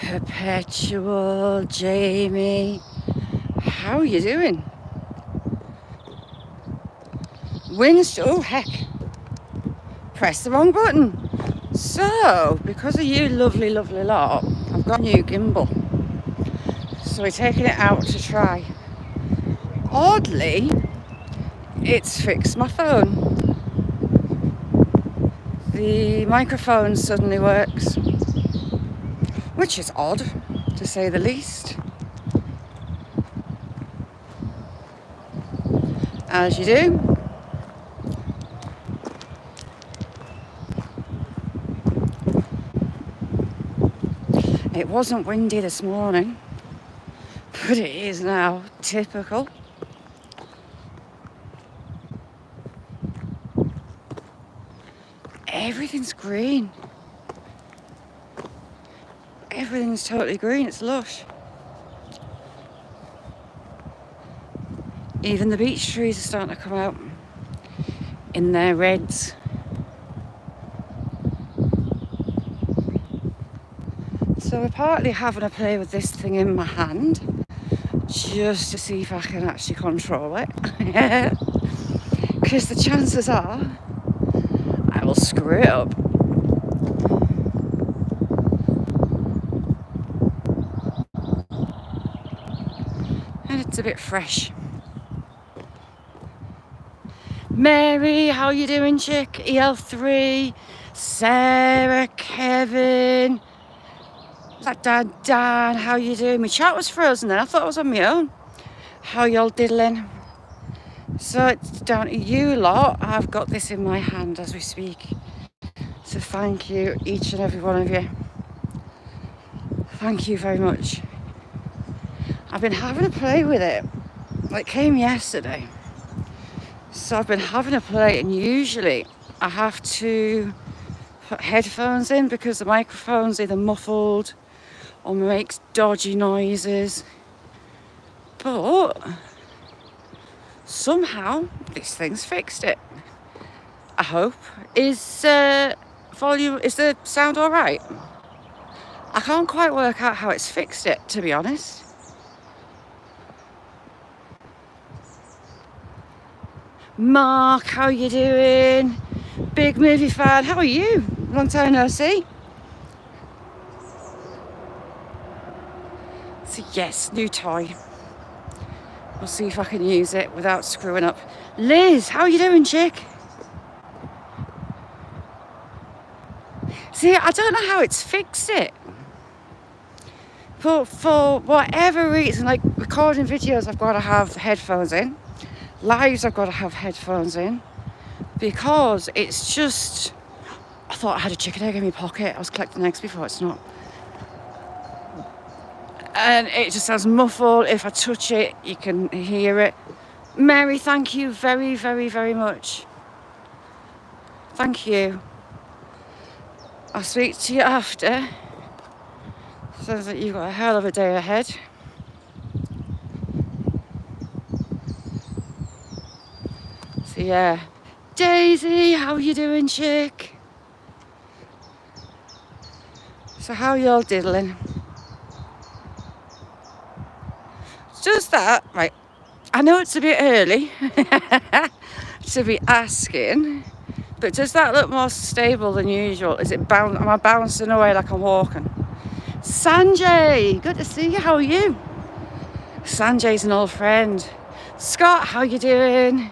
Perpetual, Jamie, how are you doing? Winst, oh heck, press the wrong button. So, because of you lovely lot, I've got a new gimbal. So we're taking it out to try. Oddly, it's fixed my phone. The microphone suddenly works, which is odd, to say the least. As you do. It wasn't windy this morning, but it is now. Typical. Everything's green. Everything's totally green. It's lush. Even the beech trees are starting to come out in their reds. So we're partly having a play with this thing in my hand, just to see if I can actually control it. Because the chances are I will screw it up. And it's a bit fresh. Mary, how you doing, chick? EL3, Sarah, Kevin, Dan, how you doing? My chat was frozen then, I thought I was on my own. How y'all diddling? So it's down to you lot. I've got this in my hand as we speak. So thank you, each and every one of you. Thank you very much. I've been having a play with it. It came yesterday. So I've been having a play, and usually I have to put headphones in because the microphone's either muffled or makes dodgy noises. But somehow this thing's fixed it. I hope. Is volume, is the sound all right? I can't quite work out how it's fixed it, to be honest. Mark, how you doing? Big movie fan, how are you? Long time no see. So yes, new toy. We'll see if I can use it without screwing up. Liz, how are you doing, chick? See, I don't know how it's fixed it. But for whatever reason, like recording videos, I've got to have headphones in. Lives, I've got to have headphones in. Because it's just... I thought I had a chicken egg in my pocket. I was collecting eggs before, it's not. And it just sounds muffled. If I touch it, you can hear it. Mary, thank you very, very, very much. Thank you. I'll speak to you after. Sounds like you've got a hell of a day ahead. So yeah. Daisy, how you doing, chick? So how y'all diddling? Just that, right? I know it's a bit early to be asking, but does that look more stable than usual? Is it am I bouncing away like I'm walking? Sanjay, good to see you. How are you? Sanjay's an old friend. Scott, how you doing?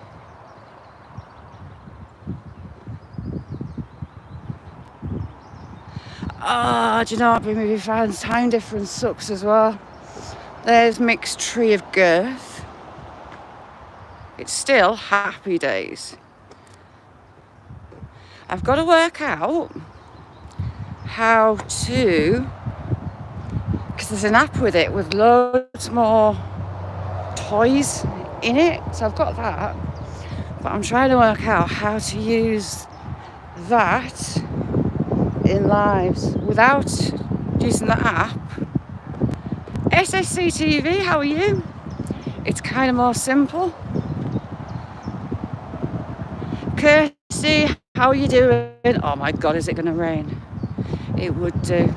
Oh, do you know what, big movie fans? Time difference sucks as well. There's Mixed Tree of Girth. It's still happy days. I've got to work out how to, because there's an app with it with loads more toys in it. So I've got that. But I'm trying to work out how to use that in lives without using the app. SSC TV, how are you? It's kind of more simple. Kirsty, how are you doing? Oh my God, is it going to rain? It would do.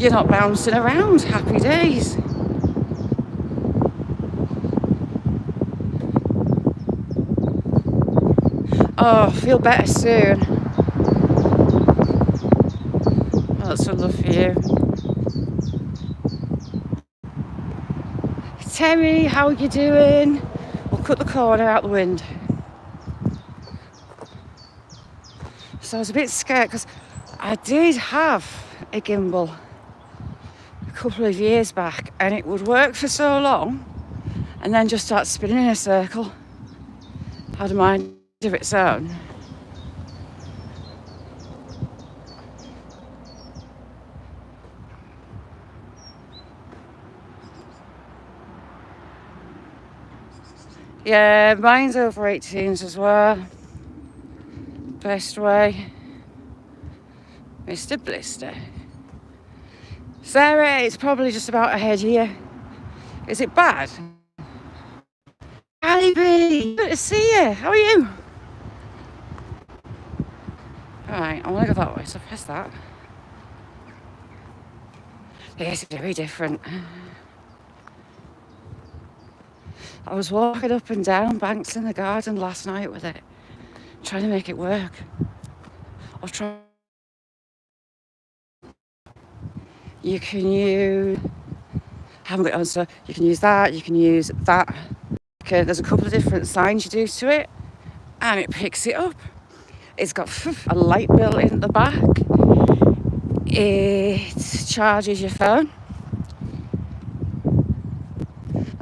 you're not bouncing around. Happy days. Oh, feel better soon. Lots of love for you. Terry, how are you doing? We'll cut the corner out the wind. So I was a bit scared because I did have a gimbal a couple of years back and it would work for so long and then just start spinning in a circle. Had a mind of its own. Yeah, mine's over 18s as well. Best way. Mr. Blister. Sarah, it's probably just about ahead here. Is it bad? Ali B, good to see you. How are you? Alright, I want to go that way, so press that. It's very different. I was walking up and down banks in the garden last night with it, trying to make it work. Or try. You can use. Haven't got it on, so you can use that. You can use that. Okay, there's a couple of different signs you do to it, and it picks it up. It's got a light built in the back. It charges your phone.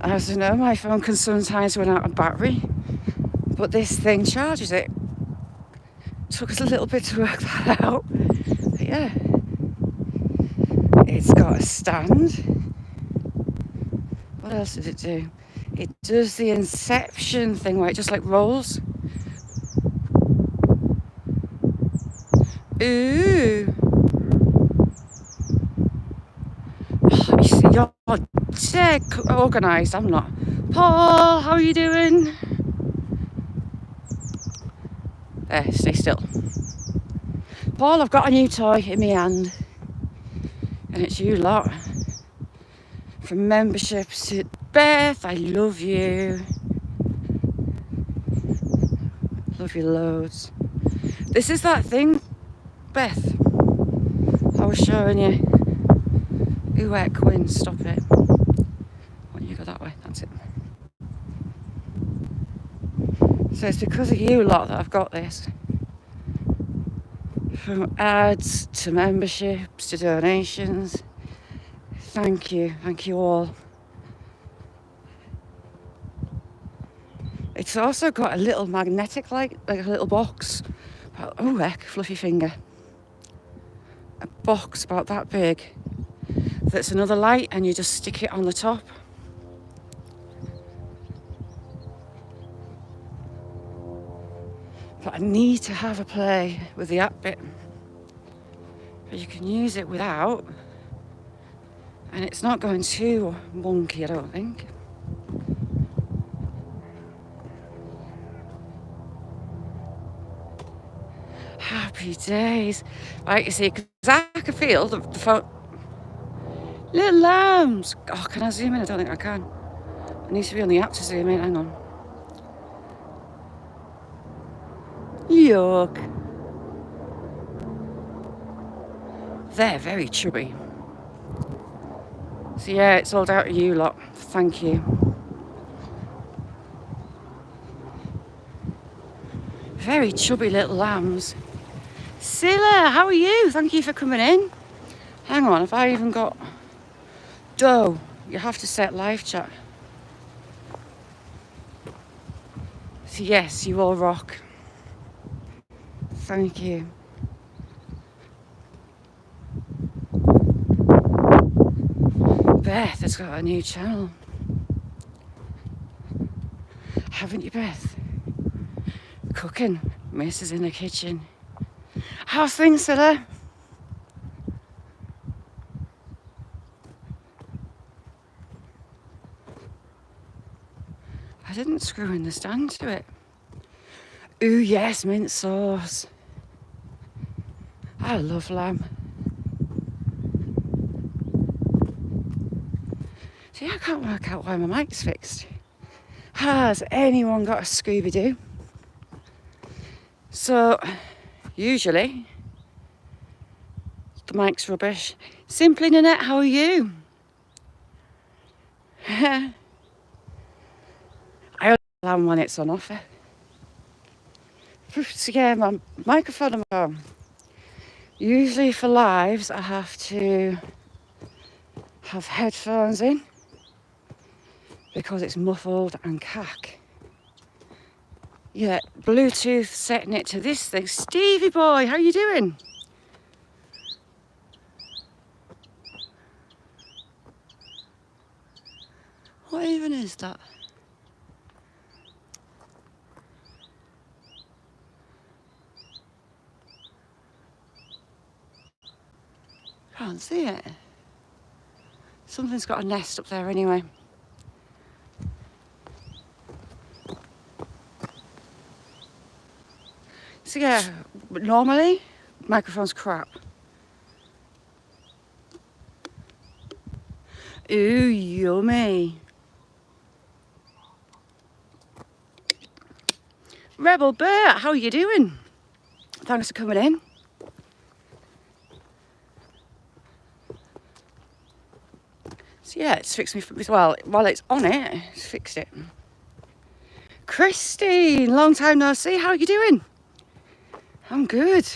As you know, my phone can sometimes run out of battery, but this thing charges it. Took us a little bit to work that out, but yeah. It's got a stand. What else does it do? It does the Inception thing where it just like rolls. Ooh. You see, you're dead organised. I'm not. Paul, how are you doing? There, stay still. Paul, I've got a new toy in my hand. And it's you lot. From memberships to Beth, I love you. Love you loads. This is that thing, Beth. I was showing you. Ooh, Quinn, stop it. Why don't you go that way? That's it. So it's because of you lot that I've got this. From ads to memberships to donations. Thank you all. It's also got a little magnetic light, like a little box. Oh heck, fluffy finger. A box about that big. That's another light and you just stick it on the top. But I need to have a play with the app bit. But you can use it without. And it's not going too wonky, I don't think. Happy days. Right, you see, because I can feel the phone. Little lambs. Oh, can I zoom in? I don't think I can. I need to be on the app to zoom in. Hang on. Yuck. They're very chubby. So yeah, it's all down to you lot. Thank you. Very chubby little lambs. Silla, how are you? Thank you for coming in. Hang on, have I even got Doe? You have to set live chat. So yes, you all rock. Thank you. Beth has got a new channel. Haven't you, Beth? Cooking. Miss is in the kitchen. How's things, Silla? I didn't screw in the stand to it. Ooh, yes, mint sauce. I love lamb. See, I can't work out why my mic's fixed. Has anyone got a Scooby-Doo? So, usually, the mic's rubbish. Simply Nanette, how are you? I only alarm when it's on offer. So yeah, my microphone on my phone. Usually for lives, I have to have headphones in because it's muffled and cack. Yeah, Bluetooth setting it to this thing. Stevie boy, how you doing? What even is that? Can't see it. Something's got a nest up there anyway. So yeah, normally, microphone's crap. Ooh, yummy. Rebel Bert, how are you doing? Thanks for coming in. So yeah, it's fixed me, well, while it's on it, it's fixed it. Christine, long time no see, how are you doing? I'm good.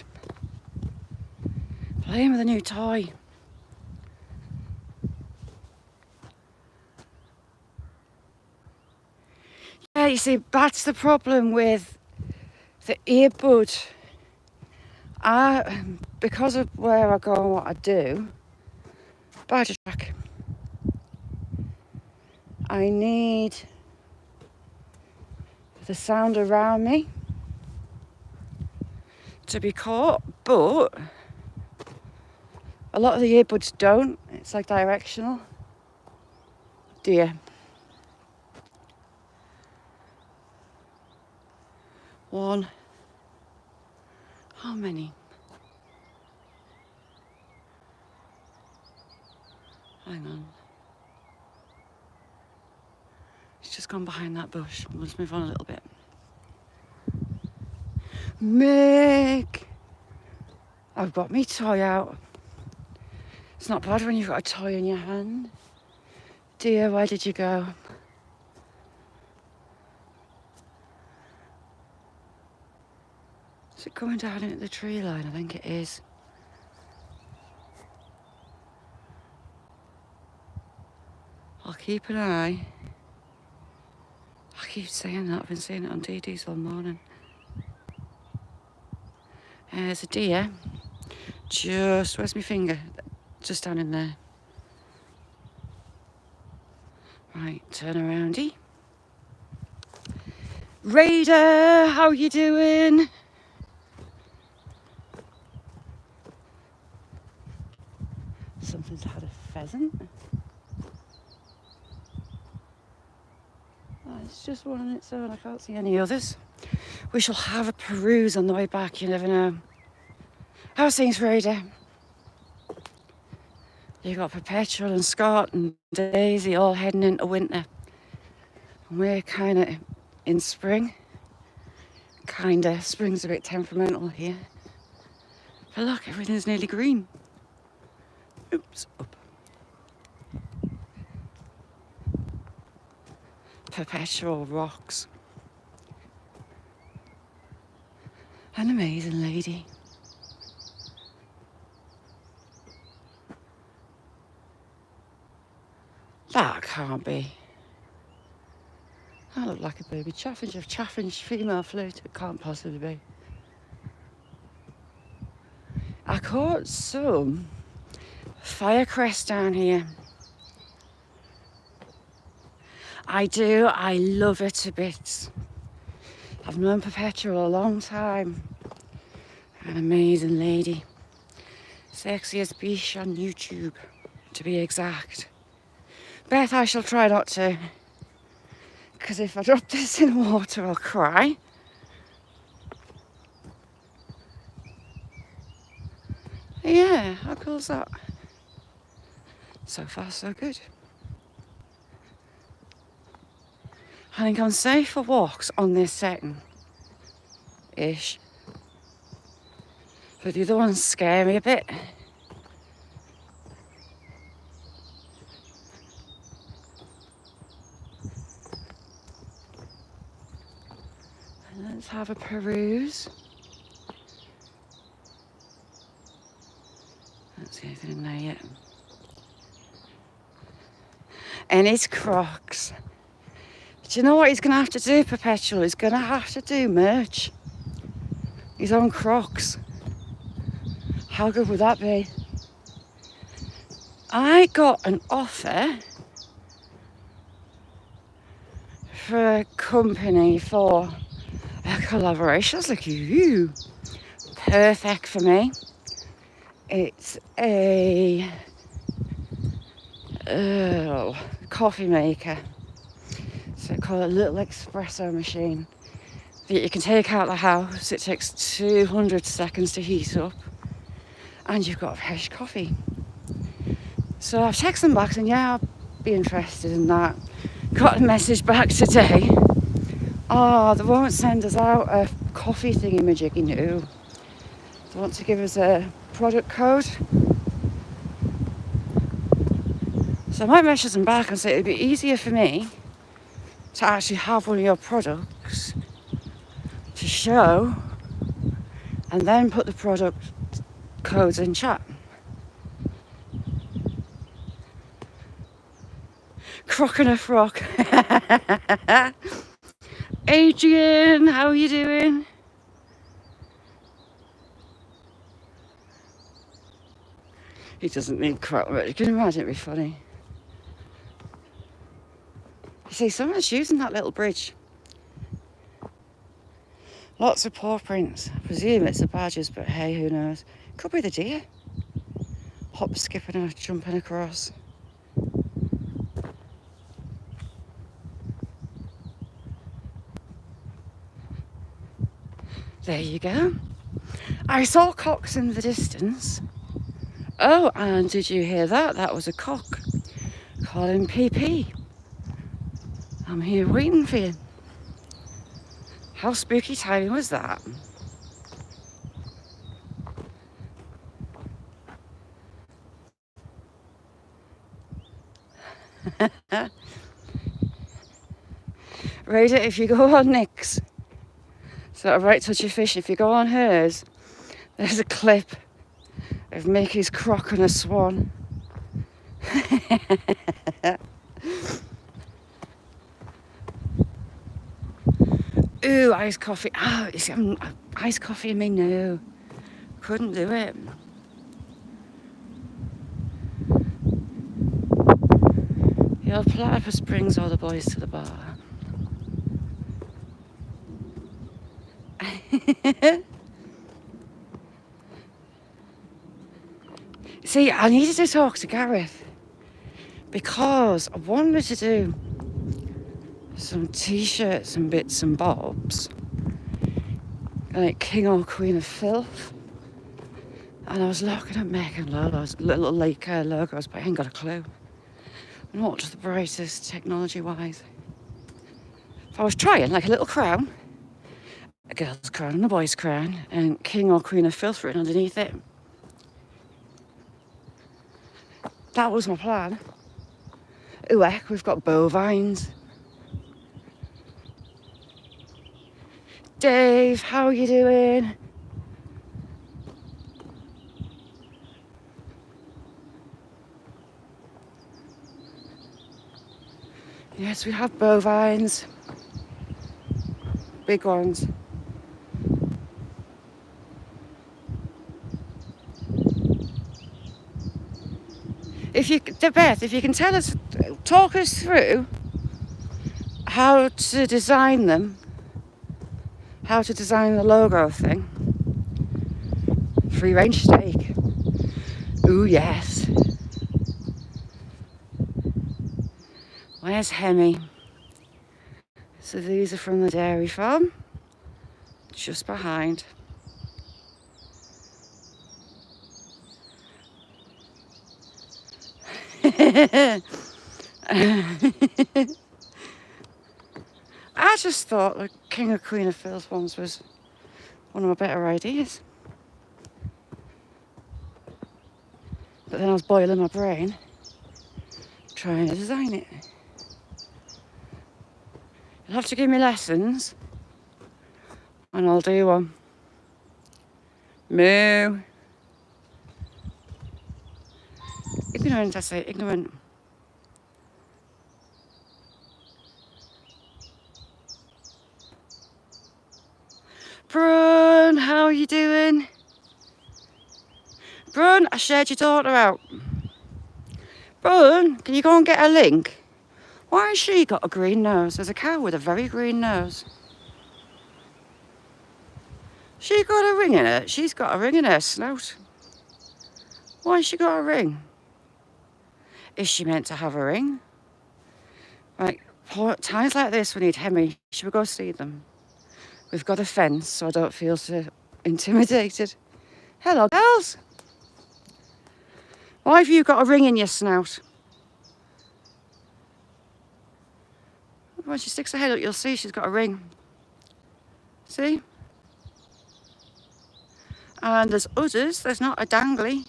Playing with a new toy. Yeah, you see, that's the problem with the earbud. Because of where I go and what I do, badger track, I need the sound around me to be caught, but a lot of the earbuds don't. It's like directional. Dear. One. How many? Hang on. It's just gone behind that bush. Let's move on a little bit. Mick! I've got me toy out. It's not bad when you've got a toy in your hand. Dear, where did you go? Is it going down into the tree line? I think it is. I'll keep an eye. I keep saying that. I've been saying it on DDs all morning. There's a deer. Just, where's my finger? Just down in there. Right, turn aroundy. Raider, how you doing? Something's had a pheasant. Oh, it's just one on its own. I can't see any others. We shall have a peruse on the way back. You never know. How's things, Raider? You got Perpetual and Scott and Daisy all heading into winter. And we're kind of in spring. Kinda. Spring's a bit temperamental here. But look, everything's nearly green. Oops, up. Perpetual rocks. An amazing lady. That can't be. That looked like a baby chaffinch female flute. It can't possibly be. I caught some firecrest down here. I do. I love her to bits. I've known Perpetual a long time. An amazing lady. Sexiest biche on YouTube, to be exact. Beth, I shall try not to. Because if I drop this in the water, I'll cry. Yeah, how cool is that? So far, so good. I think I'm safe for walks on this setting-ish. But the other ones scare me a bit. Let's have a peruse. Don't see anything in there yet. And his Crocs. Do you know what he's going to have to do, Perpetual? He's going to have to do merch. His own Crocs. How good would that be? I got an offer for a company for a collaboration. I was like, ooh, perfect for me. It's a coffee maker. So called a little espresso machine that you can take out of the house. It takes 200 seconds to heat up, and you've got fresh coffee. So I've texted them back saying, yeah, I'll be interested in that. Got a message back today. Oh, they won't send us out a coffee thingy-majiggy, no. They want to give us a product code. So I might message them back and say it'd be easier for me to actually have one of your products to show and then put the product codes in chat. Croc and a frock. Adrian, how are you doing? He doesn't need croc, but you can imagine it'd be funny. You see, someone's using that little bridge. Lots of paw prints. I presume it's the badgers, but hey, who knows? Could be the deer. Hop, skipping and jumping across. There you go. I saw cocks in the distance. Oh, and did you hear that? That was a cock calling PP. I'm here waiting for you. How spooky timing was that? Raider, if you go on Nick's, so Right Touchy Fish, if you go on hers, there's a clip of Mickey's croc and a swan. Ooh, iced coffee. Oh, iced coffee in me, no. Couldn't do it. Your platypus brings all the boys to the bar. See, I needed to talk to Gareth because I wanted to do some t-shirts and bits and bobs, like King or Queen of Filth. And I was looking at Megan logos, little Laker logos, but I ain't got a clue. Not the brightest technology-wise. If I was trying like a little crown, a girl's crown and a boy's crown, and King or Queen of Filth written underneath it. That was my plan. Ooh, heck, we've got bovines. Dave, how are you doing? Yes, we have bovines. Big ones. Beth, if you can talk us through how to design them, how to design the logo thing. Free range steak. Ooh, yes. Where's Hemi? So these are from the dairy farm, just behind. I just thought the King or Queen of Fields ones was one of my better ideas. But then I was boiling my brain, trying to design it. You'll have to give me lessons, and I'll do one. Moo. Ignorant, I say, ignorant. Brun, how are you doing? Brun, I shared your daughter out. Brun, can you go and get a link? Why has she got a green nose? There's a cow with a very green nose. She got a ring in it. She's got a ring in her snout. Why has she got a ring? Is she meant to have a ring? Right, times like this we need Hemi. Should we go see them? We've got a fence so I don't feel so intimidated. Hello, girls. Why have you got a ring in your snout? When she sticks her head up, you'll see she's got a ring. See? And there's others. There's not a dangly.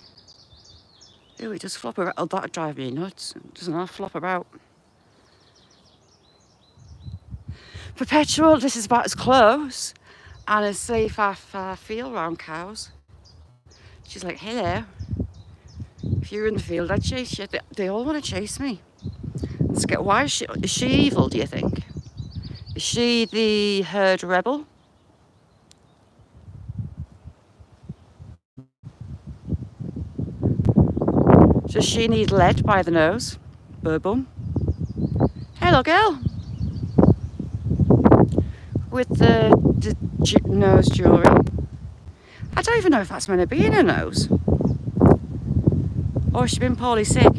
Ooh, it does flop around. Oh, that'd drive me nuts. It doesn't have to flop about. Perpetual, this is about as close and as safe as I feel around cows. She's like, hello. If you're in the field, I'd chase you. They all want to chase me. Why is she evil, do you think? Is she the herd rebel? Does she need led by the nose? Bourbon. Hello, girl. With the nose jewellery. I don't even know if that's meant to be in her nose. Or has she been poorly sick?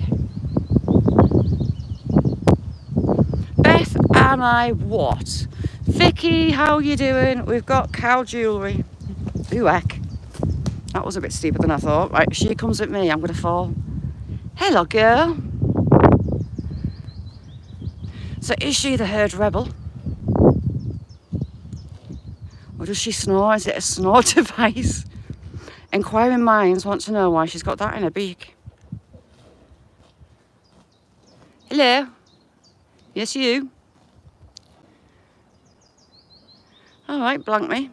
Beth and I what? Vicky, how are you doing? We've got cow jewellery. Ooh, heck. That was a bit steeper than I thought. Right, if she comes at me, I'm going to fall. Hello, girl. So is she the herd rebel? Or does she snore? Is it a snore device? Inquiring minds want to know why she's got that in her beak. Hello? Yes, you? All right, blank me.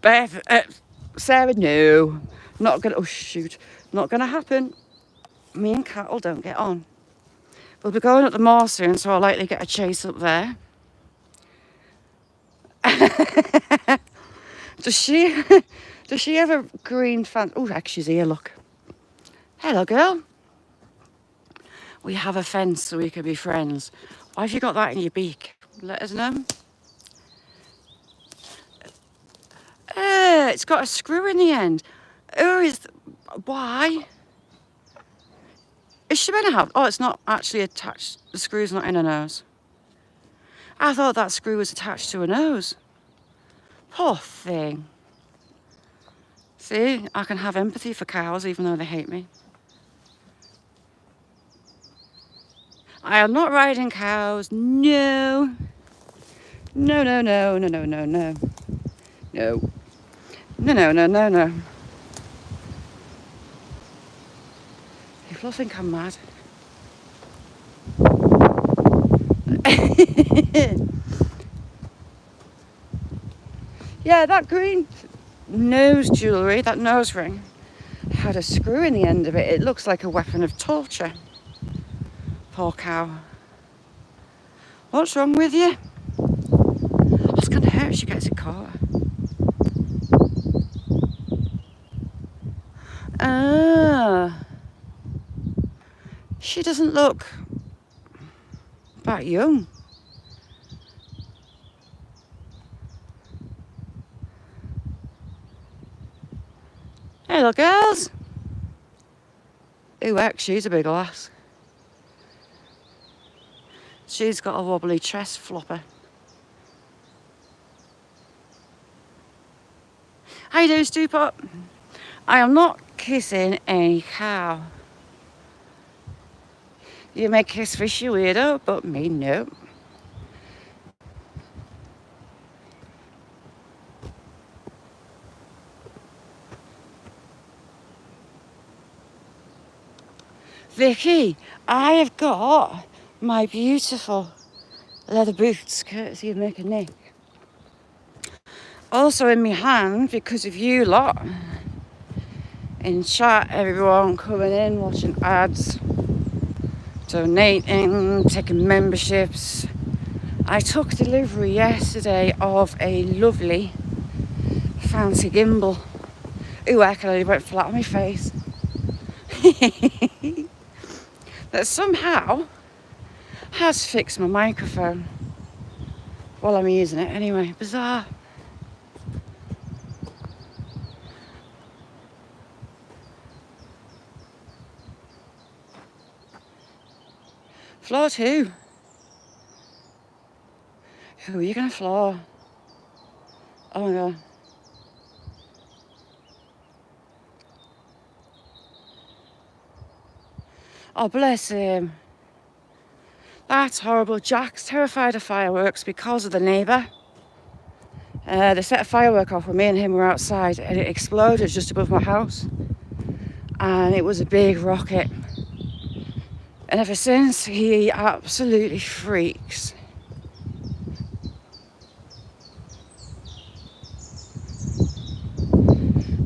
Beth, Sarah, no. Not gonna, oh shoot. Not gonna happen. Me and cattle don't get on. We'll be going up the moor soon, so I'll likely get a chase up there. Does she have a green fan? Oh, heck, she's here, look. Hello, girl. We have a fence so we can be friends. Why have you got that in your beak? Let us know. It's got a screw in the end. Oh, why? Is she meant to have? Oh, it's not actually attached. The screw's not in her nose. I thought that screw was attached to her nose. Poor thing. See, I can have empathy for cows even though they hate me. I am not riding cows. No. No, no, no, no, no, no, no. No. No, no, no, no, no. People think I'm mad. Yeah, that green nose jewellery, that nose ring, had a screw in the end of it. It looks like a weapon of torture. Poor cow. What's wrong with you? It's going to hurt if she gets it caught. Ah. She doesn't look that young. Hello, girls. Ooh, heck, she's a big lass. She's got a wobbly chest flopper. How you doing, Stupot? I am not kissing any cow. You make kiss fish, you weirdo, but me, no. Vicky, I have got my beautiful leather boots, courtesy of Mick and Nick. Also in my hand, because of you lot. In chat, everyone coming in, watching ads, donating, taking memberships. I took delivery yesterday of a lovely fancy gimbal. Ooh, I actually went flat on my face. That somehow has fixed my microphone while I'm using it anyway. Bizarre. Floor 2. Who are you gonna floor? Oh my god. Oh, bless him. That's horrible. Jack's terrified of fireworks because of the neighbour. They set a firework off when me and him were outside and it exploded just above my house. And it was a big rocket. And ever since, he absolutely freaks.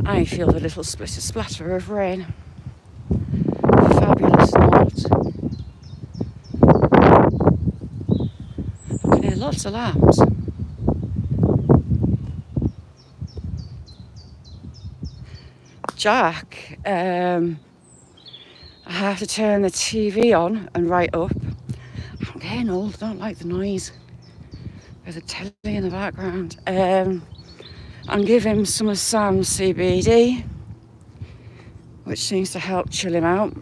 I feel the little splatter of rain. Fabulous note. I can hear lots of lambs. Jack, I have to turn the TV on and right up. I'm getting old, I don't like the noise. There's a telly in the background. And give him some of Sam's CBD, which seems to help chill him out.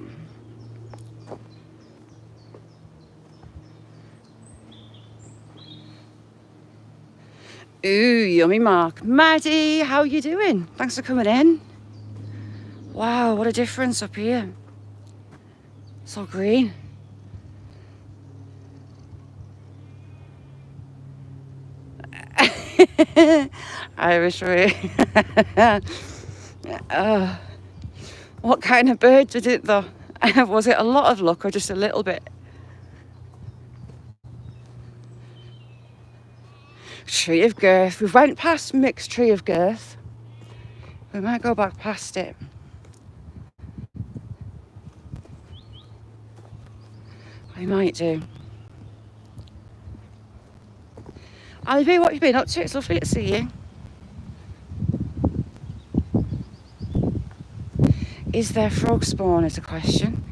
Ooh, yummy Mark. Maddie, how you doing? Thanks for coming in. Wow, what a difference up here. So green. Irish way. What kind of bird did it though? Was it a lot of luck or just a little bit? Tree of Girth. We went past Mick's Tree of Girth. We might go back past it. We might do. Ali B, what have you been up to? It's lovely to see you. Is there frog spawn is a question.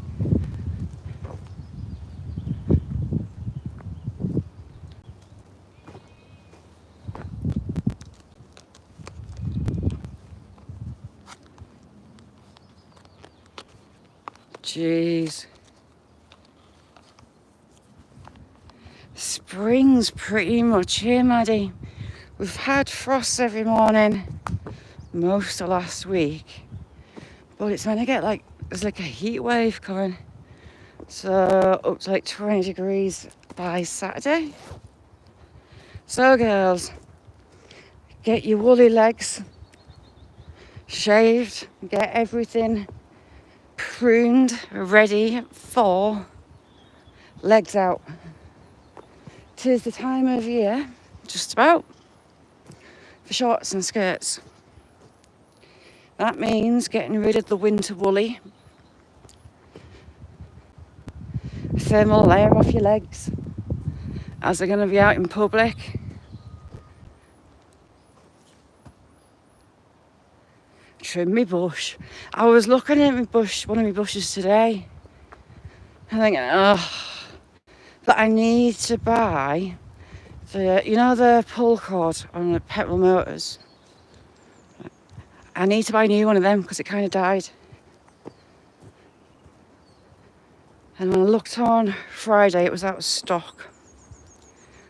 Jeez. Spring's pretty much here, Maddie. We've had frosts every morning most of last week, but it's meant to get like, there's like a heat wave coming. So up to like 20 degrees by Saturday. So girls, get your woolly legs shaved, get everything pruned, ready for legs out. 'Tis the time of year, just about, for shorts and skirts. That means getting rid of the winter woolly. Thermal layer off your legs as they're going to be out in public. Trim me bush. I was looking at my bush, one of my bushes today, and thinking, that I need to buy the, you know, the pull cord on the petrol motors. I need to buy a new one of them because it kind of died. And when I looked on Friday, it was out of stock.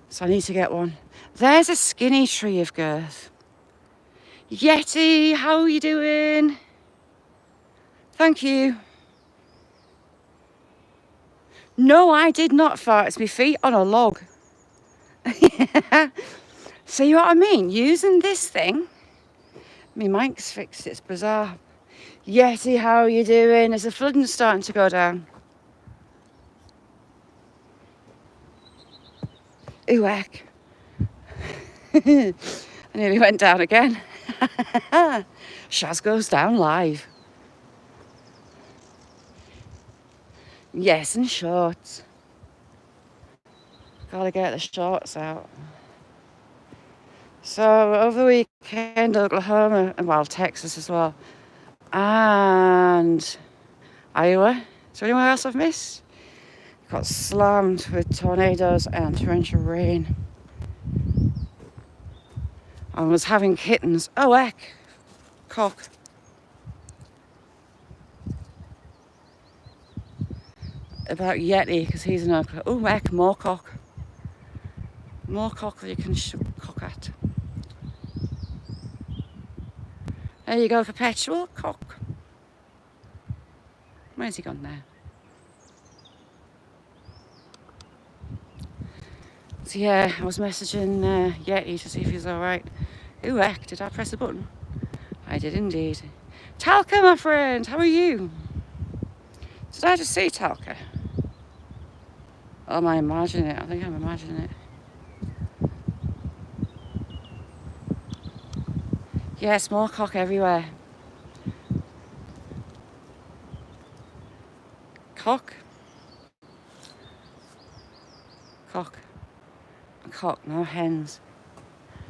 So I need to get one. There's a skinny Tree of Girth. Yeti, how are you doing? Thank you. No, I did not fart. It's my feet on a log. See what I mean? Using this thing. My mic's fixed. It's bizarre. Yeti, how are you doing? Is the flooding starting to go down? Ooh, heck. I nearly went down again. Shaz goes down live. Yes, and shorts. Gotta get the shorts out. So over the weekend, Oklahoma, and well, Texas as well, and Iowa. Is there anywhere else I've missed? Got slammed with tornadoes and torrential rain. I was having kittens. Oh, heck. Cock. About Yeti, because he's an Oklahoma. Oh, heck, more cock. More cock that you can cock at. There you go, perpetual cock. Where's he gone now? So yeah, I was messaging Yeti to see if he's alright. Ooh, heck, did I press a button? I did indeed. Talca, my friend, how are you? Did I just see Talca? Oh, am I imagining it? I think I'm imagining it. Yes, more cock everywhere. Cock. Cock. Cock, no hens.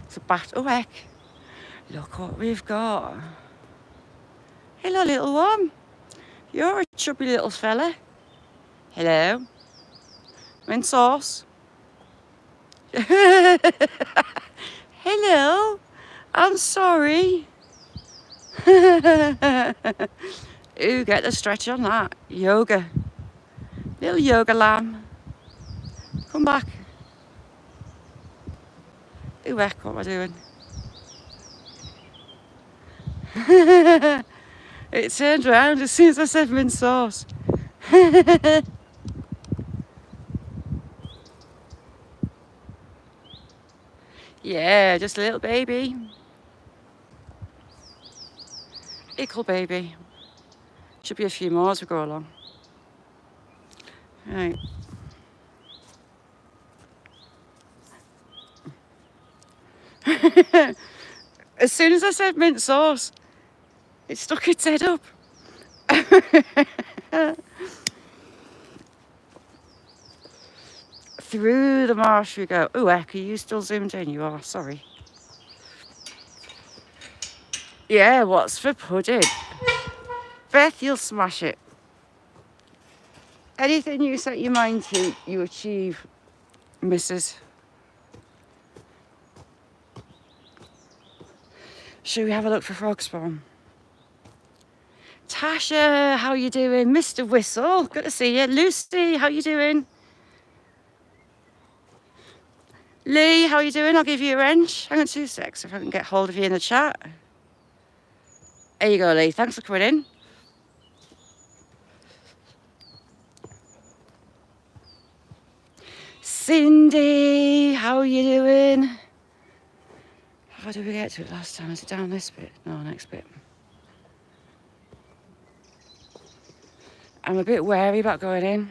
It's a bat. Oh, heck. Look what we've got. Hello, little one. You're a chubby little fella. Hello. I'm in sauce. Hello. I'm sorry. Ooh, get the stretch on that. Yoga. Little yoga lamb. Come back. Ooh, heck, what am I doing? It turned around as soon as I said mint sauce. Yeah, just a little baby. Ickle baby. Should be a few more as we go along. Right. As soon as I said mint sauce, it stuck its head up. Through the marsh we go. Oh, heck, are you still zoomed in? You are, sorry. Yeah, what's for pudding? Beth, you'll smash it. Anything you set your mind to, you achieve, Mrs. Should we have a look for frog spawn? Tasha, how you doing? Mr. Whistle, good to see you. Lucy, how you doing? Lee, how you doing? I'll give you a wrench. Hang on 2 secs if I can get hold of you in the chat. There you go, Lee. Thanks for coming in. Cindy, how are you doing? How did we get to it last time? Is it down this bit? No, next bit. I'm a bit wary about going in.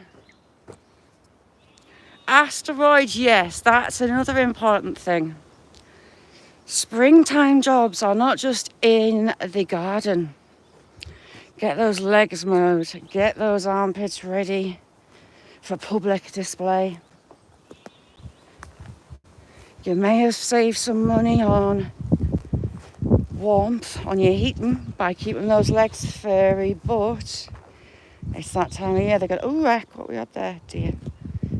Asteroids, yes, that's another important thing. Springtime jobs are not just in the garden. Get those legs mowed, get those armpits ready for public display. You may have saved some money on warmth on your heating by keeping those legs furry, but it's that time of year they go, oh, heck, what we had there, dear.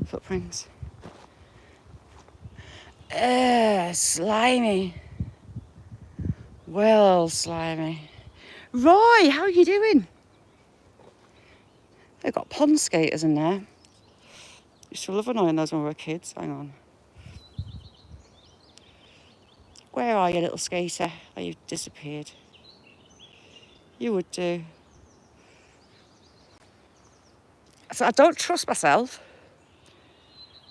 Footprints. Slimy. Well, slimy. Roy, how are you doing? They've got pond skaters in there. Used to love annoying those when we were kids. Hang on. Where are you, little skater? Oh, you've disappeared. You would do. So I don't trust myself.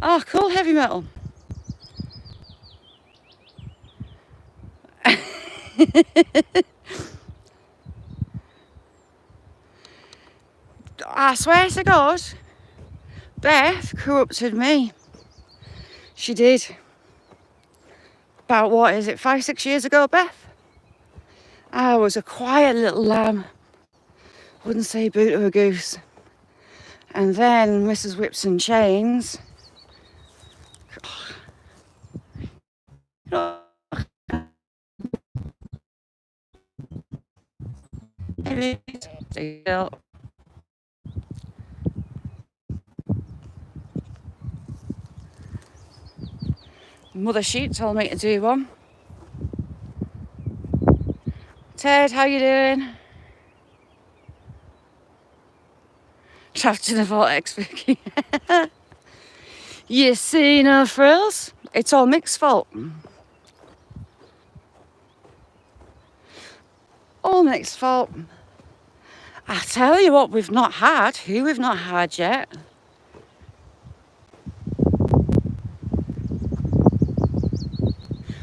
Oh, cool, heavy metal. I swear to God, Beth corrupted me. She did. About, what is it, 5, 6 years ago, Beth? I was a quiet little lamb. Wouldn't say boo to a goose. And then Mrs. Whips and Chains. Mother Sheep told me to do one. Ted, how you doing? Trapped in a vortex, Vicky. You see no frills? It's all Mick's fault. All Mick's fault. I tell you what we've not had, who we've not had yet.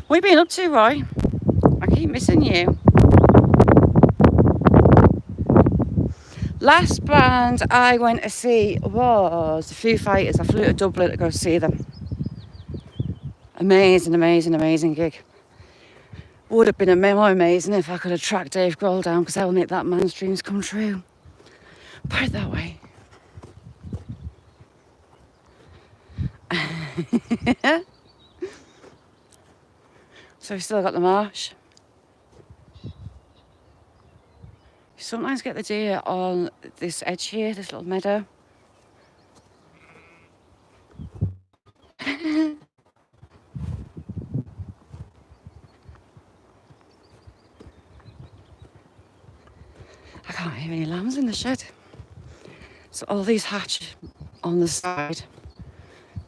What have you been up to, Roy? I keep missing you. Last band I went to see was the Foo Fighters. I flew to Dublin to go see them. Amazing, amazing, amazing gig. Would have been more amazing if I could have tracked Dave Grohl down, because that will make that man's dreams come true. Put it that way. So we still got the marsh. You sometimes get the deer on this edge here, this little meadow. I can't hear any lambs in the shed. So all these hatch on the side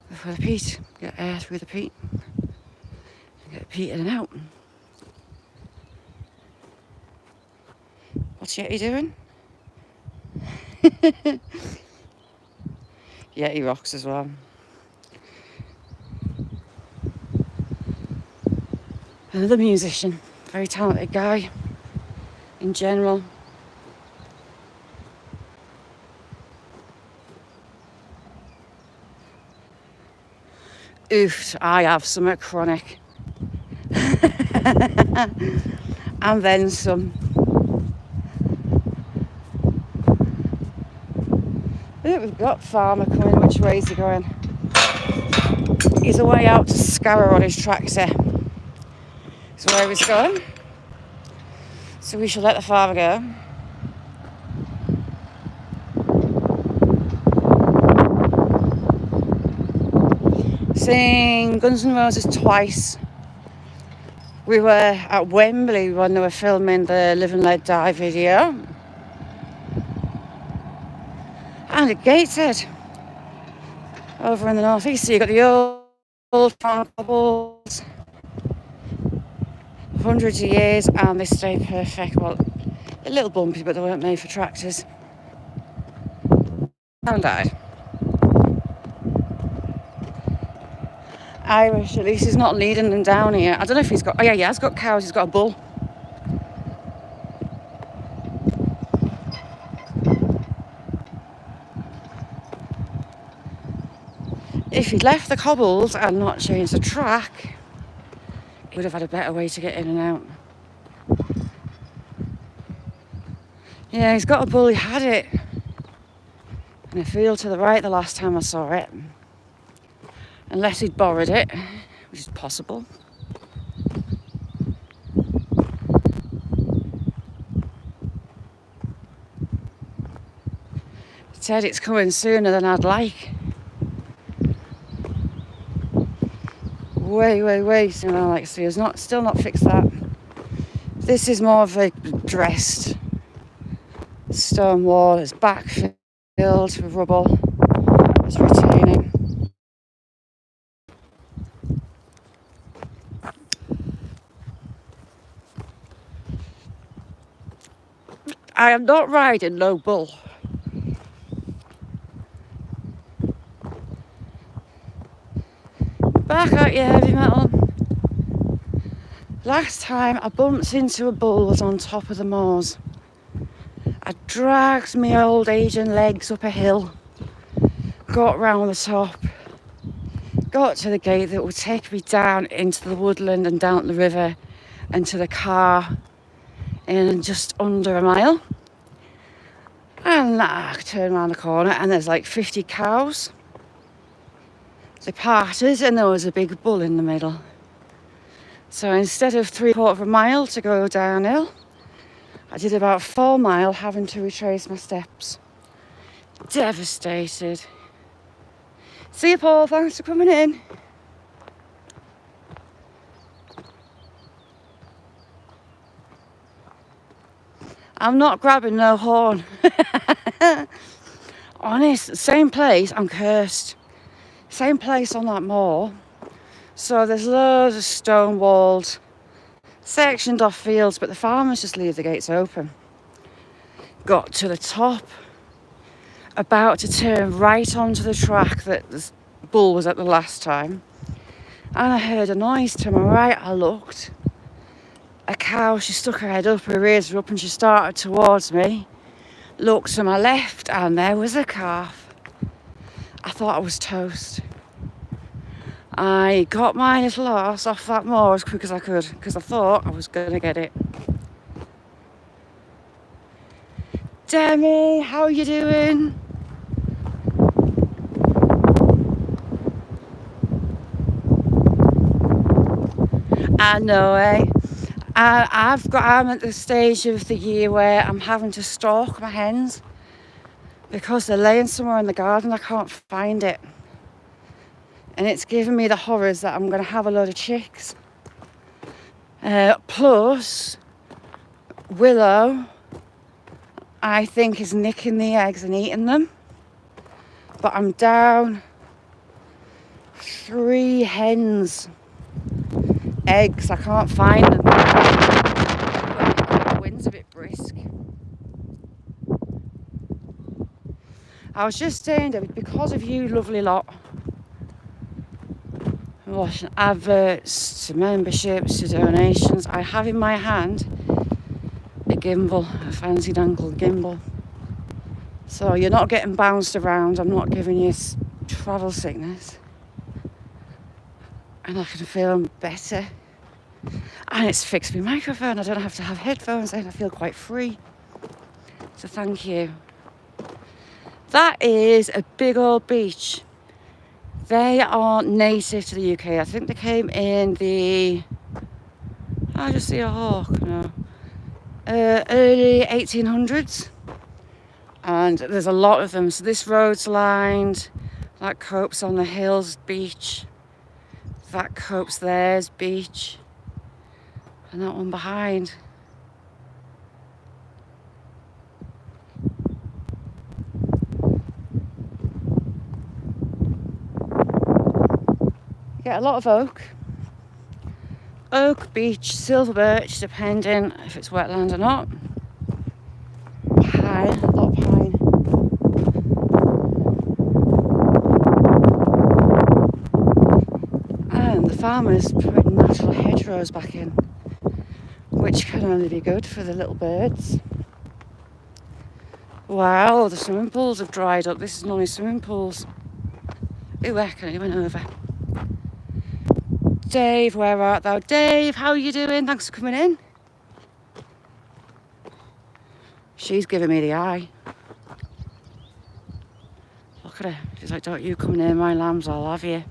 for the peat. Get air through the peat. Get peat in and out. What's Yeti doing? Yeti rocks as well. Another musician, very talented guy in general. Oof, I have some chronic. And then some. Look, we've got Farmer coming. Which way is he going? He's away out to Scarrow on his tractor. That's where he's going. So we shall let the farmer go. Seen Guns N' Roses twice. We were at Wembley when they were filming the Live and Let Die video. And at Gateshead, over in the northeast. So you got the old cobbles, hundreds of years, and they stay perfect. Well, a little bumpy, but they weren't made for tractors. And died. Irish, at least he's not leading them down here. I don't know if he's got, oh yeah, he has got cows, he's got a bull. If he'd left the cobbles and not changed the track, he would have had a better way to get in and out. Yeah, he's got a bull, he had it in a field to the right the last time I saw it. Unless he'd borrowed it, which is possible. He said it's coming sooner than I'd like. Way sooner than I'd like to see. He's still not fixed that. This is more of a dressed stone wall. It's backfilled with rubble. It's retaining. I am not riding no bull. Back out your heavy metal. Last time I bumped into a bull was on top of the moors. I dragged my old aging legs up a hill, got round the top, got to the gate that would take me down into the woodland and down the river and to the car in just under a mile. And I turned around the corner and there's like 50 cows. They parted and there was a big bull in the middle. So instead of 3/4 of a mile to go downhill, I did about 4 miles having to retrace my steps. Devastated. See you, Paul, thanks for coming in. I'm not grabbing no horn. Honest, same place, I'm cursed. Same place on that moor. So there's loads of stone walled, sectioned off fields, but the farmers just leave the gates open. Got to the top, about to turn right onto the track that the bull was at the last time. And I heard a noise. To my right, I looked. A cow, she stuck her head up, her ears were up, and she started towards me. Looked to my left, and there was a calf. I thought I was toast. I got my little horse off that moor as quick as I could, because I thought I was going to get it. Demi, how are you doing? I know, eh? I'm at the stage of the year where I'm having to stalk my hens because they're laying somewhere in the garden. I can't find it. And it's giving me the horrors that I'm going to have a load of chicks. Plus, Willow, I think, is nicking the eggs and eating them. But I'm down 3 hens. Eggs, I can't find them. The wind's a bit brisk. I was just saying, David, because of you lovely lot, watching adverts to memberships to donations, I have in my hand a gimbal, a fancy dangle gimbal. So you're not getting bounced around, I'm not giving you travel sickness. And I can film better. And it's fixed my microphone. I don't have to have headphones in. I feel quite free. So thank you. That is a big old beach. They are native to the UK. I think they came in the... I just see a hawk. No. Early 1800s. And there's a lot of them. So this road's lined. That cope's on the hills beach. That cope's there's beach. And that one behind. You get a lot of oak. Oak, beech, silver birch, depending if it's wetland or not. Pine, a lot of pine. And the farmers put natural hedgerows back in, which can only be good for the little birds. Wow, the swimming pools have dried up. This is normally swimming pools. Ooh, heck, he went over. Dave, where art thou? Dave, how are you doing? Thanks for coming in. She's giving me the eye. Look at her. She's like, don't you come near my lambs, I'll have you.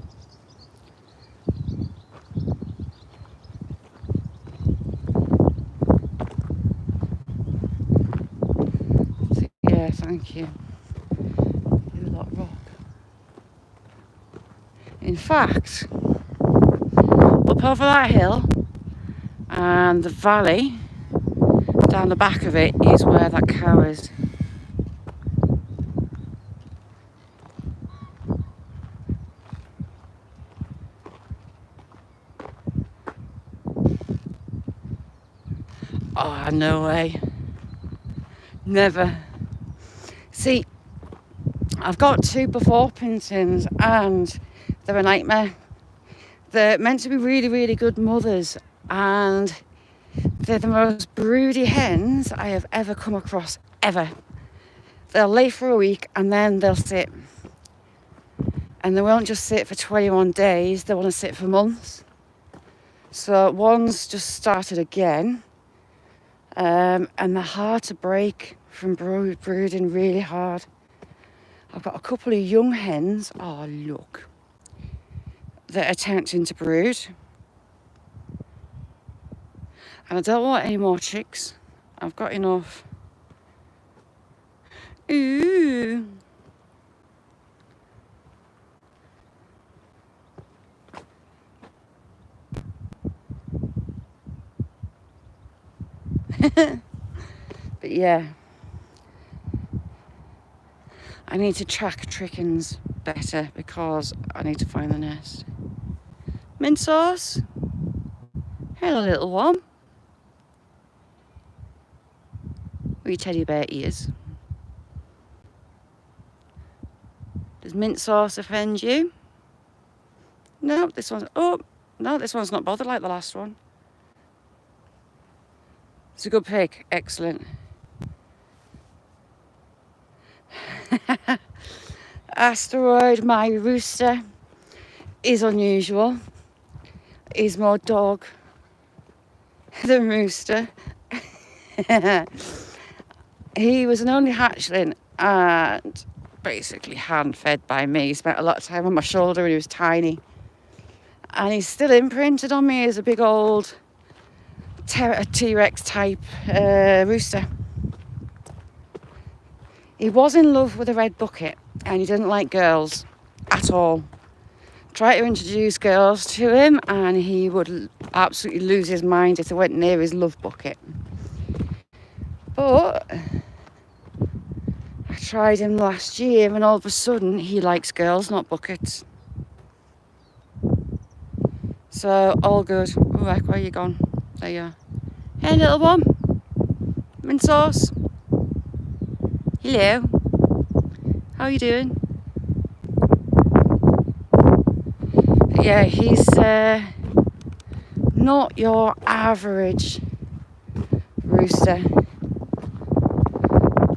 Yeah, thank you. You lot rock. In fact, up over that hill and the valley down the back of it is where that cow is. Oh, no way. Never. See, I've got 2 Buff Orpingtons and they're a nightmare. They're meant to be really, really good mothers, and they're the most broody hens I have ever come across, ever. They'll lay for a week and then they'll sit. And they won't just sit for 21 days, they want to sit for months. So one's just started again, and they're hard to break from brooding really hard. I've got a couple of young hens, oh look, that are attempting to brood. And I don't want any more chicks. I've got enough. Ooh. But yeah, I need to track chickens better because I need to find the nest. Mint sauce. Hello, little one. Where your teddy bear ears. Does mint sauce offend you? No, this one's... Oh, no, this one's not bothered like the last one. It's a good pig. Excellent. Asteroid, my rooster, is unusual. He's more dog than rooster. He was an only hatchling and basically hand-fed by me. He spent a lot of time on my shoulder when he was tiny. And he's still imprinted on me as a big old T-Rex type rooster. He was in love with a red bucket and he didn't like girls at all. Tried to introduce girls to him and he would absolutely lose his mind if they went near his love bucket. But I tried him last year and all of a sudden he likes girls, not buckets. So all good. Oh, heck, where are you gone? There you are. Hey, little one. Mint sauce. Hello. How are you doing? But yeah, he's not your average rooster.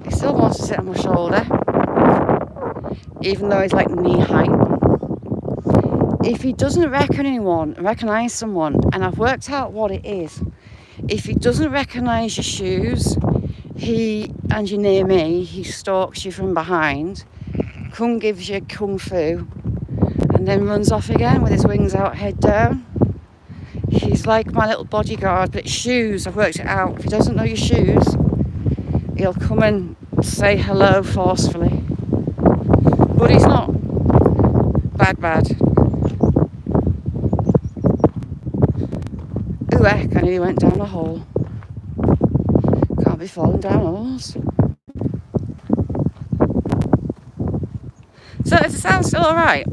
He still wants to sit on my shoulder, even though he's like knee height. If he doesn't recognise someone, and I've worked out what it is, if he doesn't recognise your shoes, and you're near me, he stalks you from behind, gives you kung fu, and then runs off again with his wings out, head down. He's like my little bodyguard, but shoes, I've worked it out. If he doesn't know your shoes, he'll come and say hello forcefully. But he's not bad. Ooh, heck, I nearly went down a hole. Can't be falling down holes. So does it sound still alright?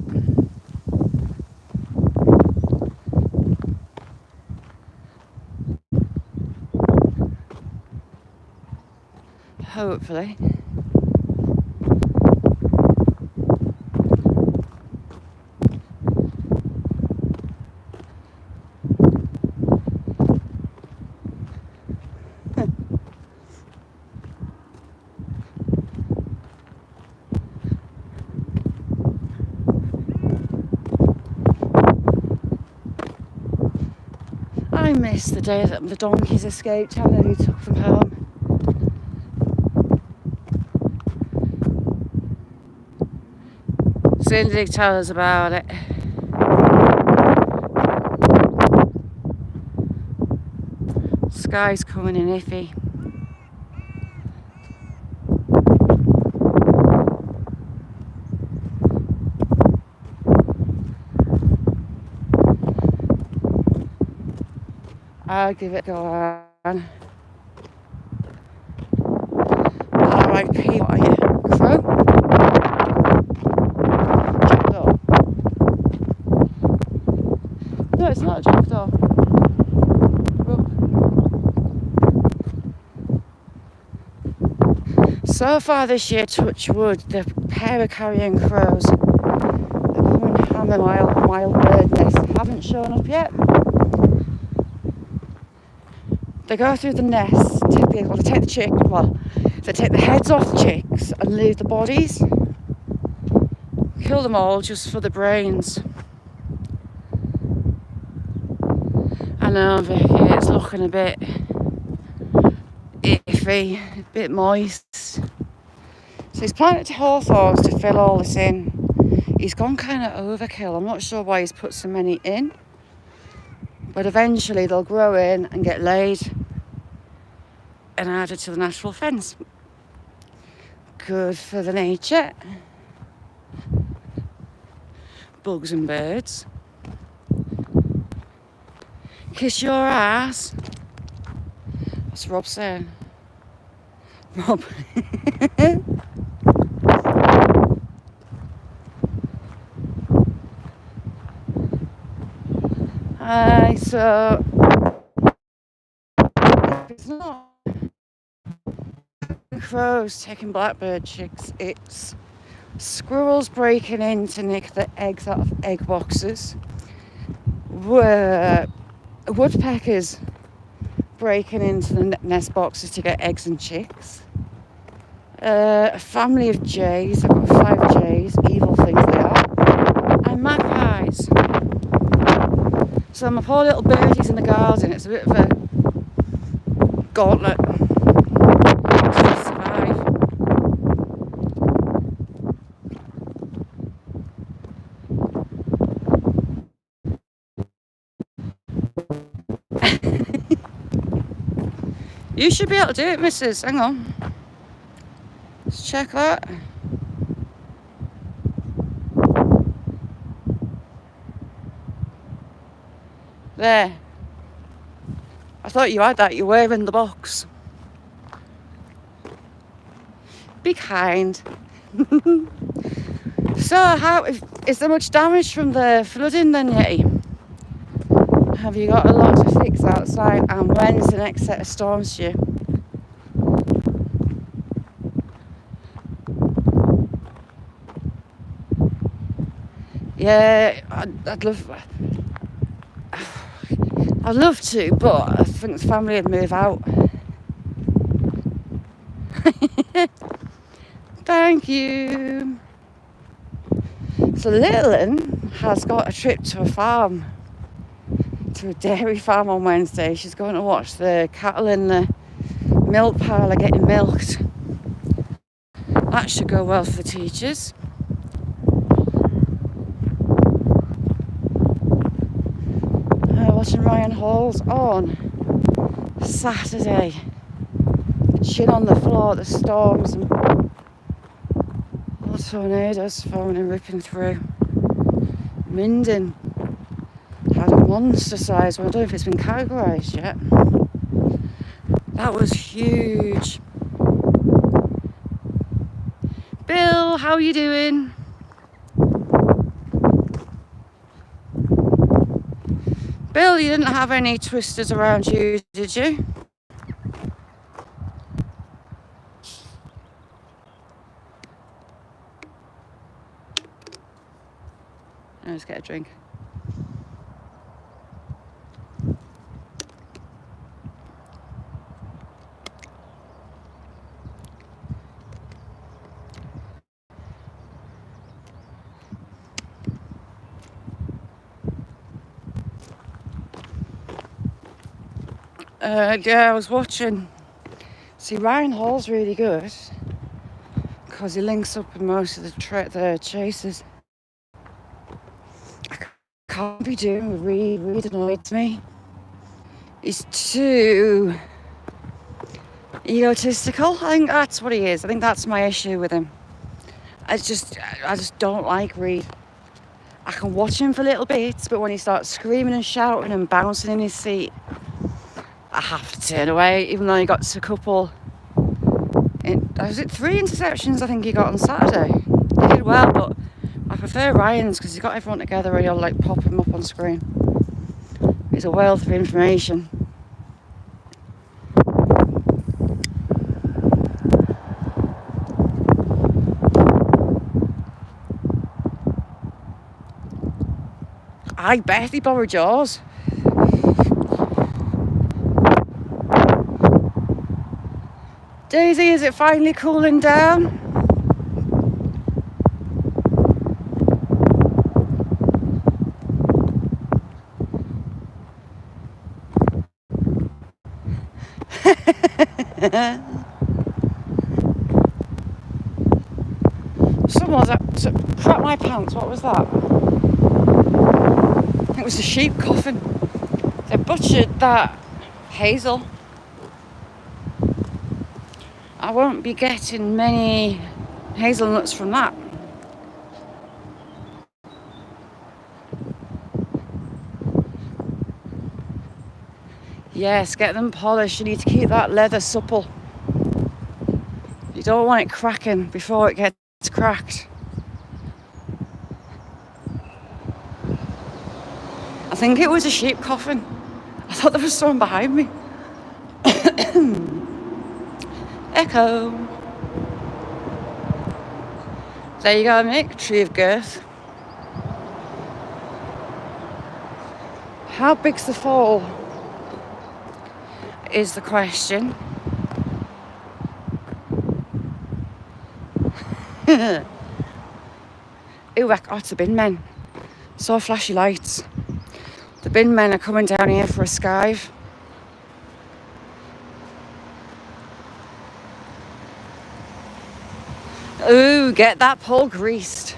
Hopefully. I miss the day that the donkeys escaped. How many took them home? Soon they tell us about it. Sky's coming in iffy. I'll give it a go on. R.I.P. What are you? Crow? Jackdaw? No, it's not a jackdaw. Look. So far this year, touch wood, the pair of carrion crows are coming time the wild bird nests haven't shown up yet. They go through the nest, they take the heads off the chicks and leave the bodies. Kill them all just for the brains. I know, Vicky, it's looking a bit iffy, a bit moist. So he's planted hawthorns to fill all this in. He's gone kind of overkill. I'm not sure why he's put so many in. But eventually they'll grow in and get laid and added to the natural fence. Good for the nature. Bugs and birds. Kiss your ass. What's Rob saying? Rob. So it's not crows taking blackbird chicks, it's squirrels breaking in to nick the eggs out of egg boxes, woodpeckers breaking into the nest boxes to get eggs and chicks, a family of jays, I've got 5 jays, evil things they are, and magpies. So my poor little birdies in the garden, it's a bit of a gauntlet to survive. You should be able to do it, missus. Hang on. Let's check that. There. I thought you had that. You were in the box. Be kind. So, is there much damage from the flooding then, Yeti? Have you got a lot to fix outside? And when's the next set of storms due? Yeah, I'd love to, but I think the family would move out. Thank you. So Lillian has got a trip to a farm, to a dairy farm on Wednesday. She's going to watch the cattle in the milk parlour getting milked. That should go well for the teachers. Watching Ryan Halls on Saturday. The chin on the floor, the storms and all tornadoes falling and ripping through. Minden had a monster size one. I don't know if it's been categorised yet. That was huge. Bill, how are you doing? Bill, you didn't have any twisters around you, did you? Let's get a drink. Yeah, I was watching. See, Ryan Hall's really good because he links up with most of the chasers. I can't be doing with Reed. Reed annoys me. He's too egotistical. I think that's what he is. I think that's my issue with him. I just don't like Reed. I can watch him for little bits, but when he starts screaming and shouting and bouncing in his seat, I have to turn away, even though he got a couple. Was it 3 interceptions I think he got on Saturday? He did well, but I prefer Ryan's because he's got everyone together and he'll like pop him up on screen. He's a wealth of information. Hi, Bethy, borrowed yours. Daisy, is it finally cooling down? Someone's up to crap my pants. What was that? It was a sheep coffin. They butchered that hazel. I won't be getting many hazelnuts from that. Yes, get them polished. You need to keep that leather supple. You don't want it cracking before it gets cracked. I think it was a sheep coffin. I thought there was someone behind me. Echo. There you go, Mick. Tree of Girth. How big's the fall? Is the question. Ooh, it's the bin men. Saw flashy lights. The bin men are coming down here for a skive. Ooh, get that pole greased.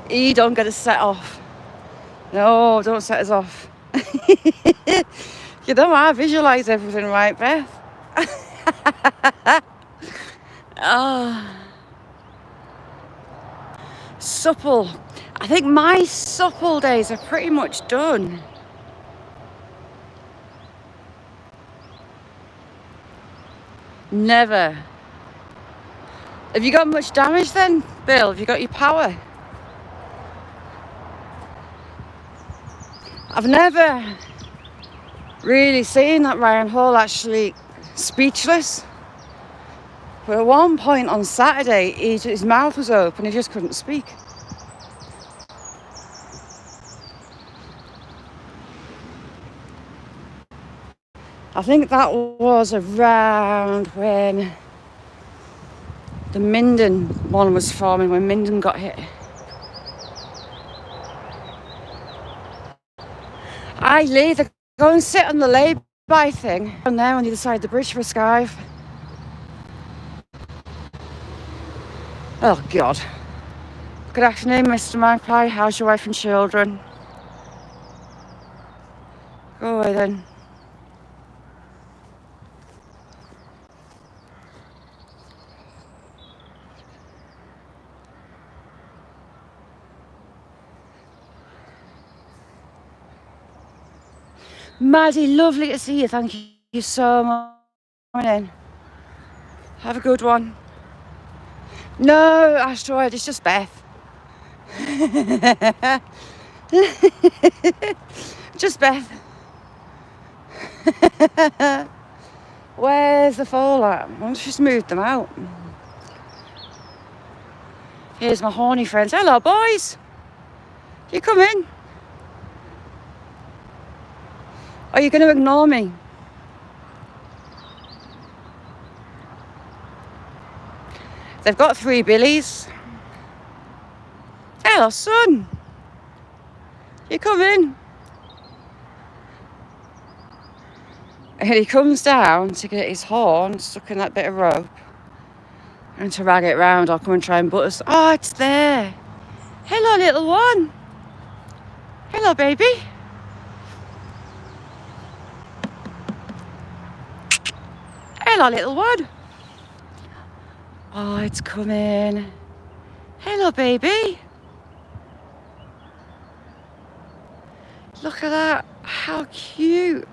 You don't get us set off. No, don't set us off. You know, I visualise everything right, Beth. Oh. Supple. I think my supple days are pretty much done. Never. Have you got much damage then, Bill? Have you got your power? I've never really seen that Ryan Hall actually speechless. But at one point on Saturday, his mouth was open, he just couldn't speak. I think that was around when the Minden one was forming, when Minden got hit. Lee, they go and sit on the lay-by thing down there on the other side of the bridge for a skive. Oh, God. Good afternoon, Mr. Magpie. How's your wife and children? Go away then. Maddie, lovely to see you. Thank you so much for coming in. Have a good one. No, Asteroid, it's just Beth. Just Beth. Where's the fall at? I just moved them out. Here's my horny friends. Hello, boys. You come in? Are you going to ignore me? They've got 3 billies. Hello, son. You come in? And he comes down to get his horn stuck in that bit of rope and to rag it round. I'll come and try and butt us. Oh, it's there. Hello, little one. Hello, baby. Hello, little one. Oh, it's coming. Hello, baby. Look at that. How cute.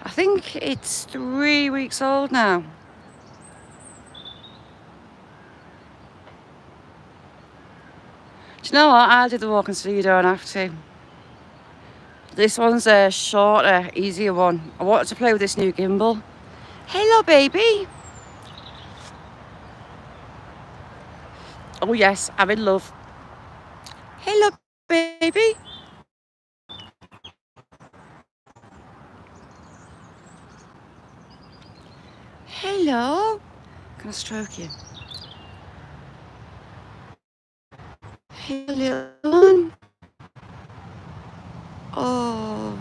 I think it's 3 weeks old now. Do you know what? I'll do the walk and so you don't have to. This one's a shorter, easier one. I wanted to play with this new gimbal. Hello, baby. Oh yes, I'm in love. Hello, baby. Hello. Can I stroke you? Hello, little one. Oh.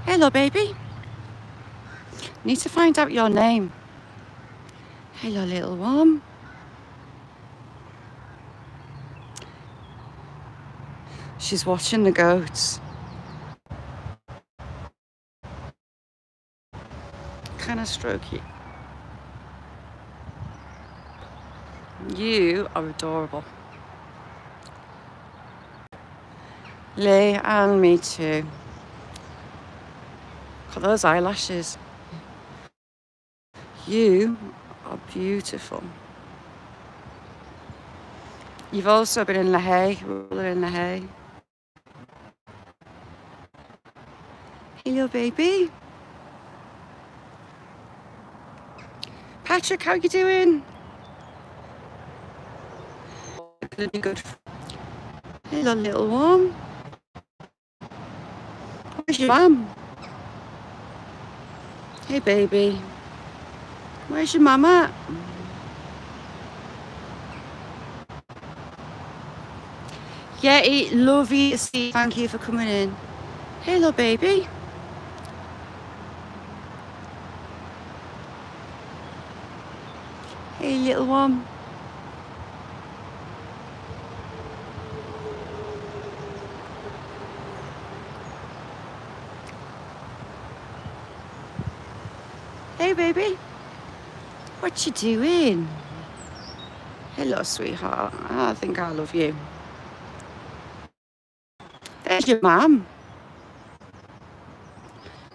Hello, baby. Need to find out your name. Hello, little one. She's watching the goats. Can I stroke you? You are adorable. Lee, and me too. Look at those eyelashes. You are beautiful. You've also been in La Haye, rolling in La Haye. Hello, baby. Patrick, how you doing? Gonna be good. Hello, little one. Where's your mum? Hey, baby. Where's your mum at? Yeah, lovely to see you. Thank you for coming in. Hello, baby. Hey, little one. Hey, baby. What you doing? Hello, sweetheart. I think I love you. There's your mum.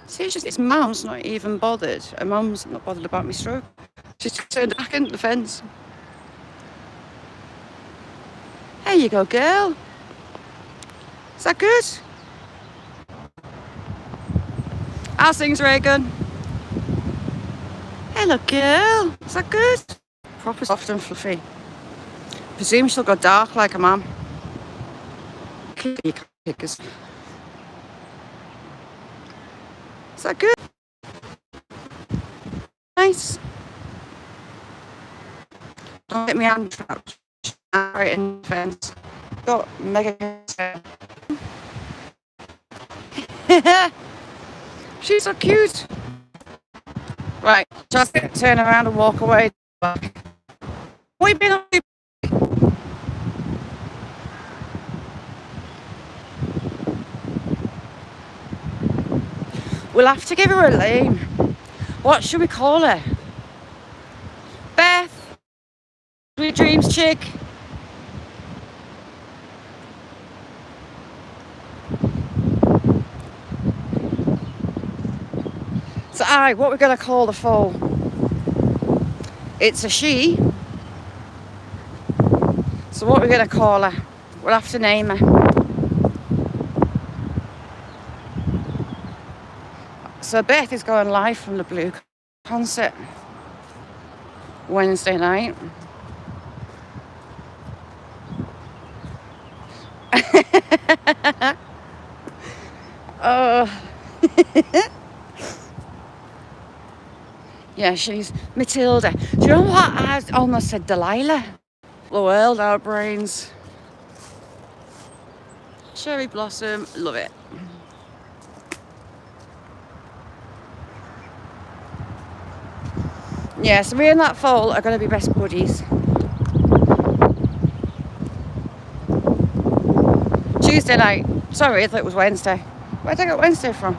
See, it's mum's not even bothered. Her mum's not bothered about my stroke. She's turned back into the fence. There you go, girl. Is that good? How's things, Reagan? Hello, girl. Is that good? Proper soft and fluffy. Presume she'll go dark like a mum. Kickers. Is that good? Nice. Don't get me hand trapped. Right in the fence. Got mega. She's so cute. Right, just turn around and walk away. We've been on. We'll have to give her a name. What should we call her? Beth? Sweet Dreams Chick? So, what we're going to call the foal? It's a she. So what we're going to call her? We'll have to name her. So Beth is going live from the Blue concert Wednesday night. Oh. Yeah, she's Matilda. Do you know what? I almost said Delilah. The world, our brains. Cherry blossom, love it. Yeah, so me and that foal are going to be best buddies. Tuesday night. Sorry, I thought it was Wednesday. Where did I get Wednesday from?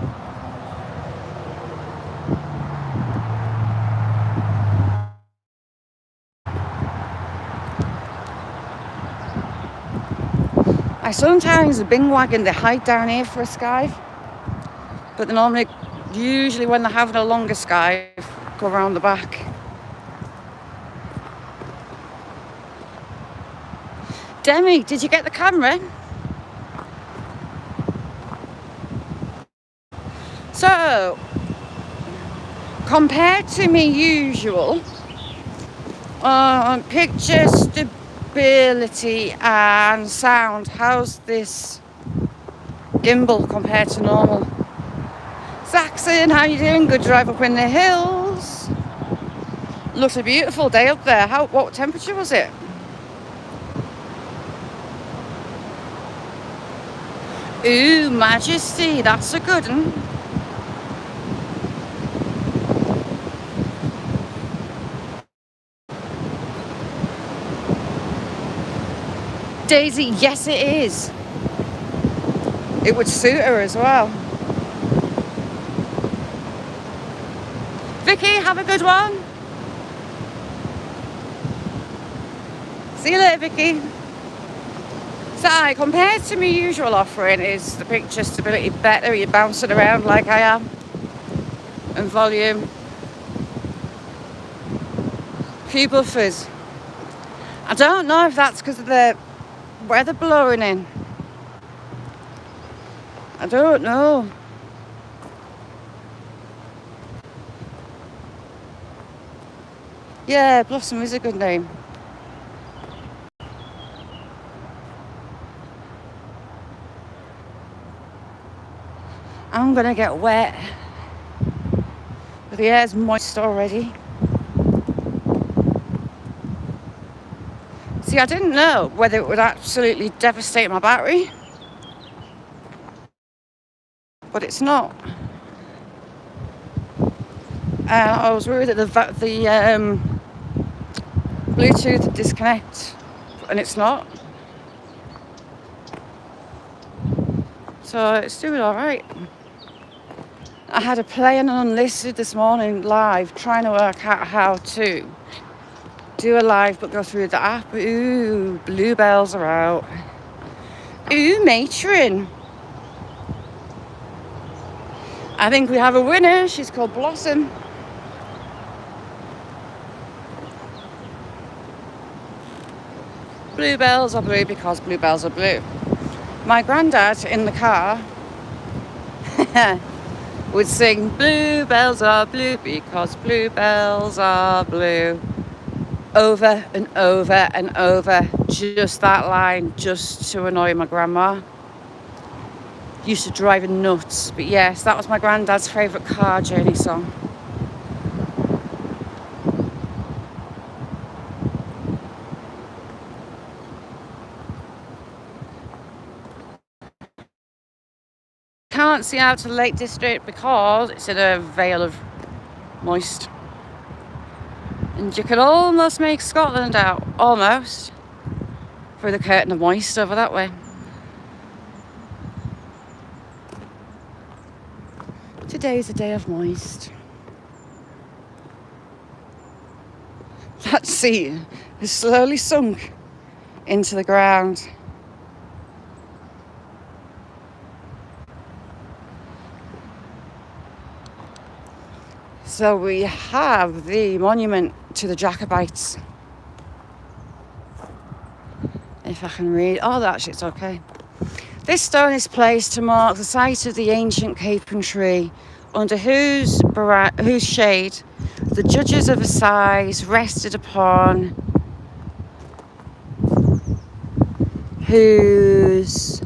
I sometimes a bing wagon, they hide down here for a skive. But they normally, usually when they're having a longer skive, go around the back. Demi, did you get the camera? So, compared to me usual, Picture stability and sound. How's this gimbal compared to normal? Saxon, how you doing? Good drive up in the hills. Looks a beautiful day up there. What temperature was it? Ooh, Majesty, that's a good one. Daisy, yes it is. It would suit her as well. Vicky, have a good one. See you later, Vicky. So, compared to my usual offering, is the picture stability better? You're bouncing around like I am? And volume. Few buffers. I don't know if that's because of the weather blowing in. I don't know. Yeah, Blossom is a good name. I'm gonna get wet. The air's moist already. See, I didn't know whether it would absolutely devastate my battery, but it's not. I was worried that the Bluetooth would disconnect, and it's not. So it's doing all right. I had a play on Unlisted this morning live, trying to work out how to do a live but go through the app. Ooh, bluebells are out. Ooh, matron. I think we have a winner. She's called Blossom. Bluebells are blue because bluebells are blue. My granddad in the car would sing, bluebells are blue because bluebells are blue. Over and over and over. Just that line, just to annoy my grandma. Used to drive her nuts. But yes, that was my granddad's favourite car journey song. Can't see out to the Lake District because it's in a veil of moist. And you can almost make Scotland out, almost, through the curtain of moist over that way. Today's a day of moist. That sea has slowly sunk into the ground. So we have the monument to the Jacobites. If I can read. Oh, actually, it's okay. This stone is placed to mark the site of the ancient capon tree, under whose shade the judges of Assize rested upon, whose...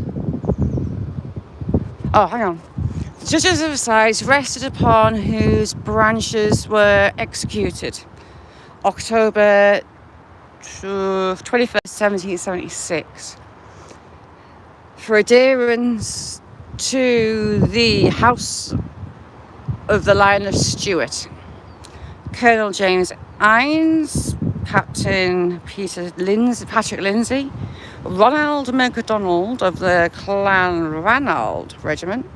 Oh, hang on. The judges of Assize rested upon whose branches were executed. October 21st, 1776. For adherence to the House of the Lion of Stuart. Colonel James Innes, Captain Patrick Lindsay, Ronald MacDonald of the Clanranald Regiment,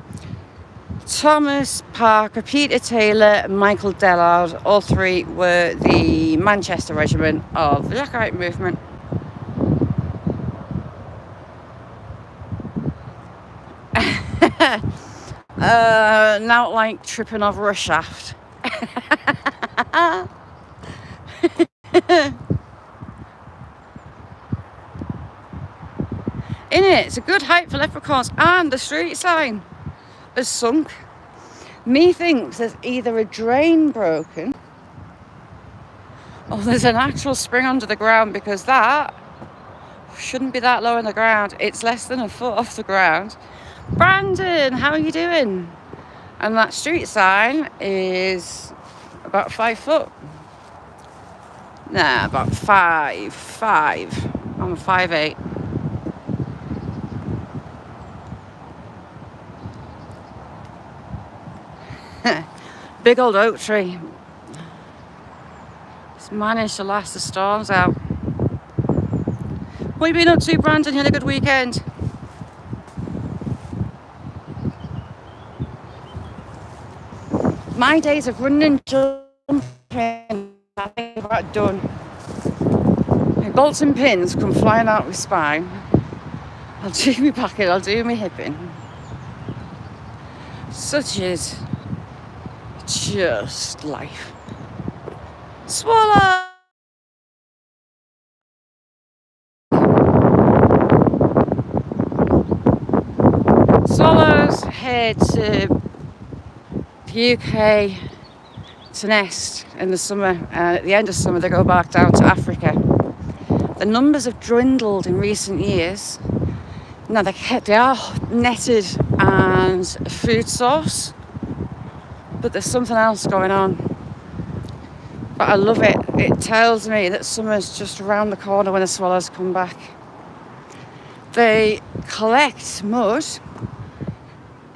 Thomas Parker, Peter Taylor, and Michael Dellard, all three were the Manchester Regiment of the Jacobite movement. Now like tripping over a shaft. In it, it's a good height for leprechauns, and the street sign has sunk. Methinks there's either a drain broken Oh, there's an actual spring under the ground, because that shouldn't be that low in the ground. It's less than a foot off the ground. Brandon, how are you doing? And that street sign is about 5 foot. Nah, about five. I'm a 5'8". Big old oak tree. It's managed to last the storms out. What have you been up to, Brandon? You had a good weekend? My days of running and jumping, I think about done. My bolts and pins come flying out of my spine. I'll do me packing, I'll do me hipping. Such is just life. Swallow! Swallows head to the UK to nest in the summer. At the end of summer, they go back down to Africa. The numbers have dwindled in recent years. Now they are netted and a food source, but there's something else going on. But I love it. It tells me that summer's just around the corner when the swallows come back. They collect mud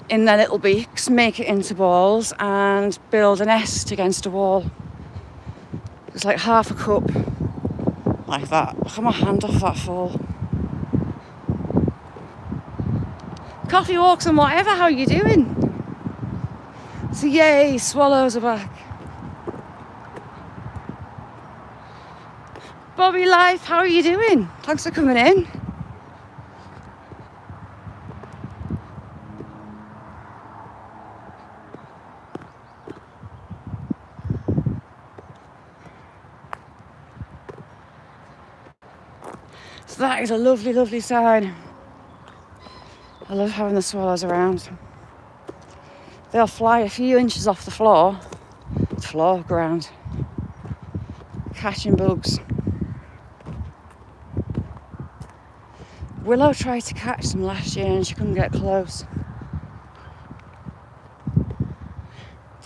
in their little beaks, make it into balls, and build a nest against a wall. It's like half a cup, like that. Look at my hand off that fall. Coffee walks and whatever, how are you doing? So yay, swallows are back. Bobby Life, how are you doing? Thanks for coming in. So that is a lovely, lovely sign. I love having the swallows around. They'll fly a few inches off the floor ground, catching bugs. Willow tried to catch them last year and she couldn't get close.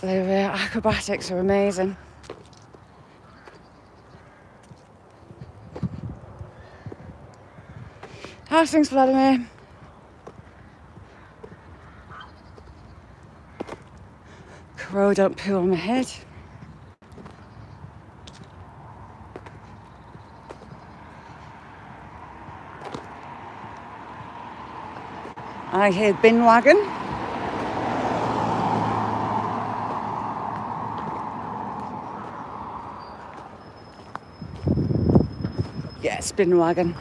Their acrobatics are amazing. How's things, Vladimir? Crow, don't poo on my head. I hear bin wagon. Yes, bin wagon.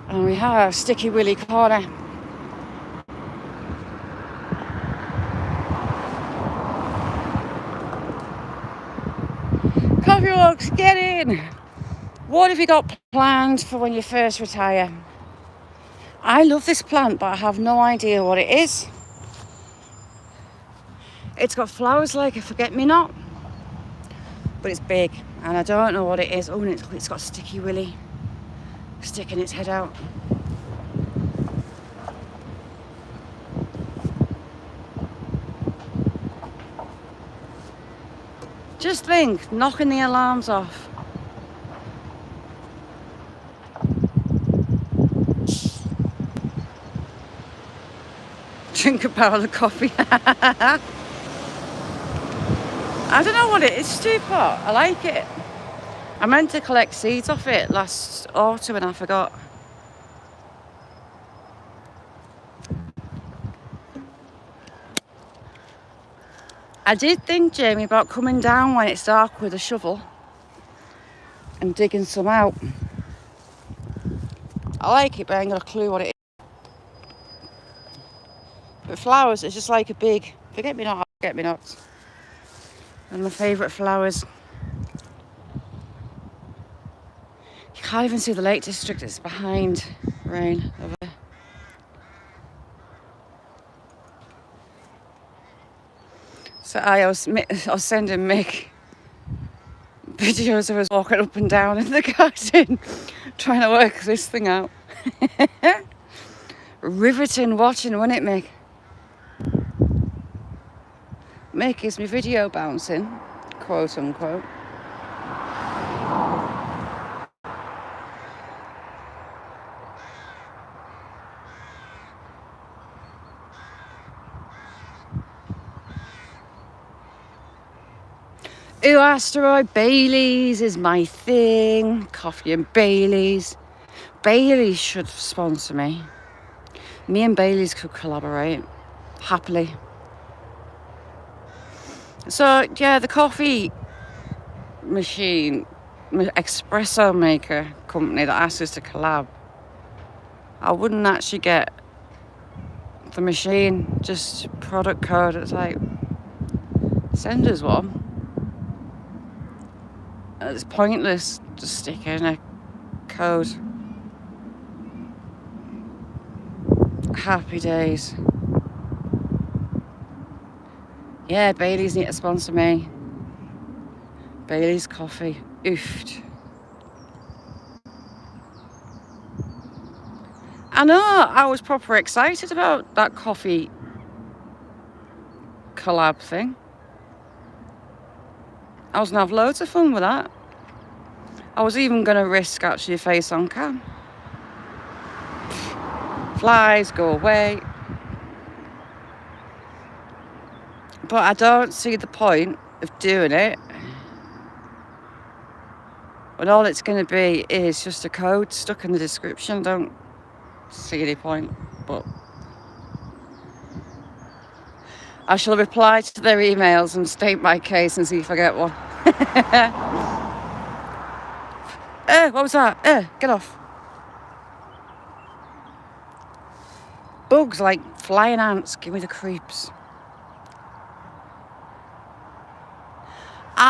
And we have Sticky Willy Corner. Coffee walks, get in! What have you got planned for when you first retire? I love this plant, but I have no idea what it is. It's got flowers like a forget-me-not, but it's big, and I don't know what it is. Oh, and it's got Sticky Willy sticking its head out. Just think, knocking the alarms off. Drink a barrel of coffee. I don't know what it is, stew pot. I like it. I meant to collect seeds off it last autumn and I forgot. I did think, Jamie, about coming down when it's dark with a shovel and digging some out. I like it, but I ain't got a clue what it is. But flowers, it's just like a big forget-me-not. One of my favourite flowers. You can't even see the Lake District, it's behind rain over there. So I was sending Mick videos of us walking up and down in the garden trying to work this thing out. Riveting watching, wasn't it, Mick? Mick, is my video bouncing? Quote unquote. Ooh, Asteroid Baileys is my thing. Coffee and Baileys. Baileys should sponsor me. Me and Baileys could collaborate. Happily. So, yeah, the coffee machine, espresso maker company that asked us to collab, I wouldn't actually get the machine, just product code. It's like, send us one. It's pointless to stick in a code. Happy days. Yeah, Baileys need to sponsor me. Baileys coffee. Oofed. I know, I was proper excited about that coffee collab thing. I was going to have loads of fun with that. I was even going to risk actually a face on cam. Flies, go away. But I don't see the point of doing it when all it's going to be is just a code stuck in the description. Don't see any point, but I shall reply to their emails and state my case and see if I get one. What was that? Get off. Bugs like flying ants, give me the creeps.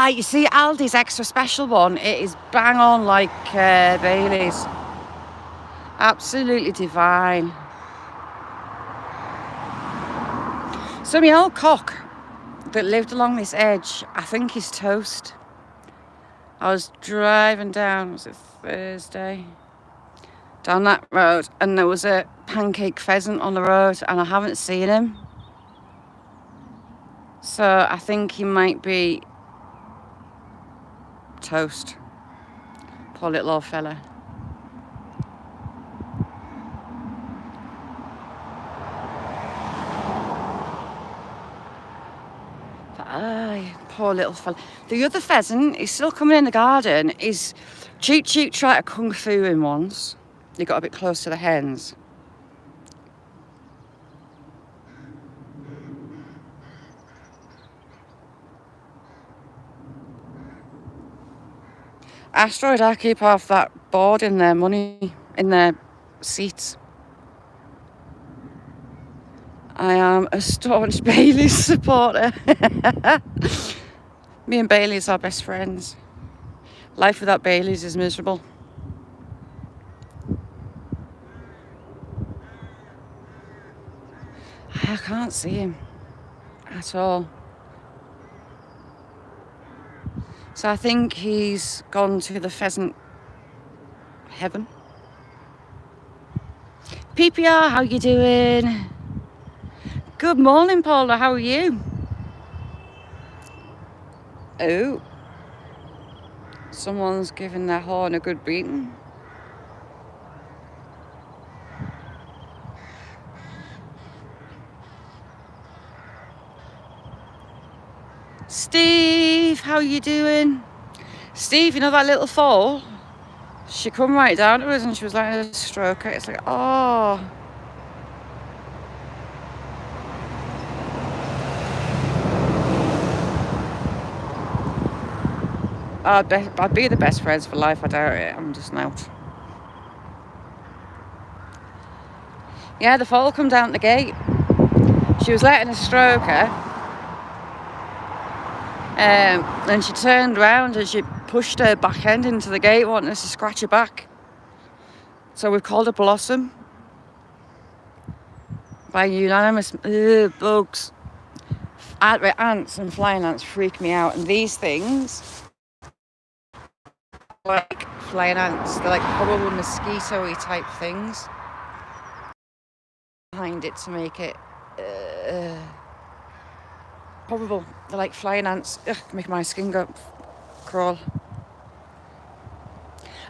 You see Aldi's extra special one, it is bang on like Baileys. Absolutely divine. So my old cock that lived along this edge, I think he's toast. I was driving down, was it Thursday? Down that road, and there was a pancake pheasant on the road, and I haven't seen him. So I think he might be toast. Poor little old fella. Poor little fella. The other pheasant is still coming in the garden. He's Cheap tried to kung fu him once. He got a bit close to the hens. Asteroid, I keep half that board in their money, in their seats. I am a staunch Baileys supporter. Me and Baileys are best friends. Life without Baileys is miserable. I can't see him at all. So I think he's gone to the pheasant heaven. PPR, how you doing? Good morning, Paula, how are you? Oh, someone's giving their horn a good beating. Steve, how you doing? Steve, you know that little foal? She come right down to us and she was like a stroker. It's like, oh. I'd be the best friends for life, I doubt it. I'm just not. Yeah, the foal come down the gate. She was letting us stroke her. And she turned around and she pushed her back end into the gate, wanting us to scratch her back. So we've called her Blossom. By unanimous bugs. ants and flying ants freak me out, and these things, like flying ants, they're like horrible mosquito-y type things behind it to make it horrible. They're like flying ants. Ugh, make my skin go crawl.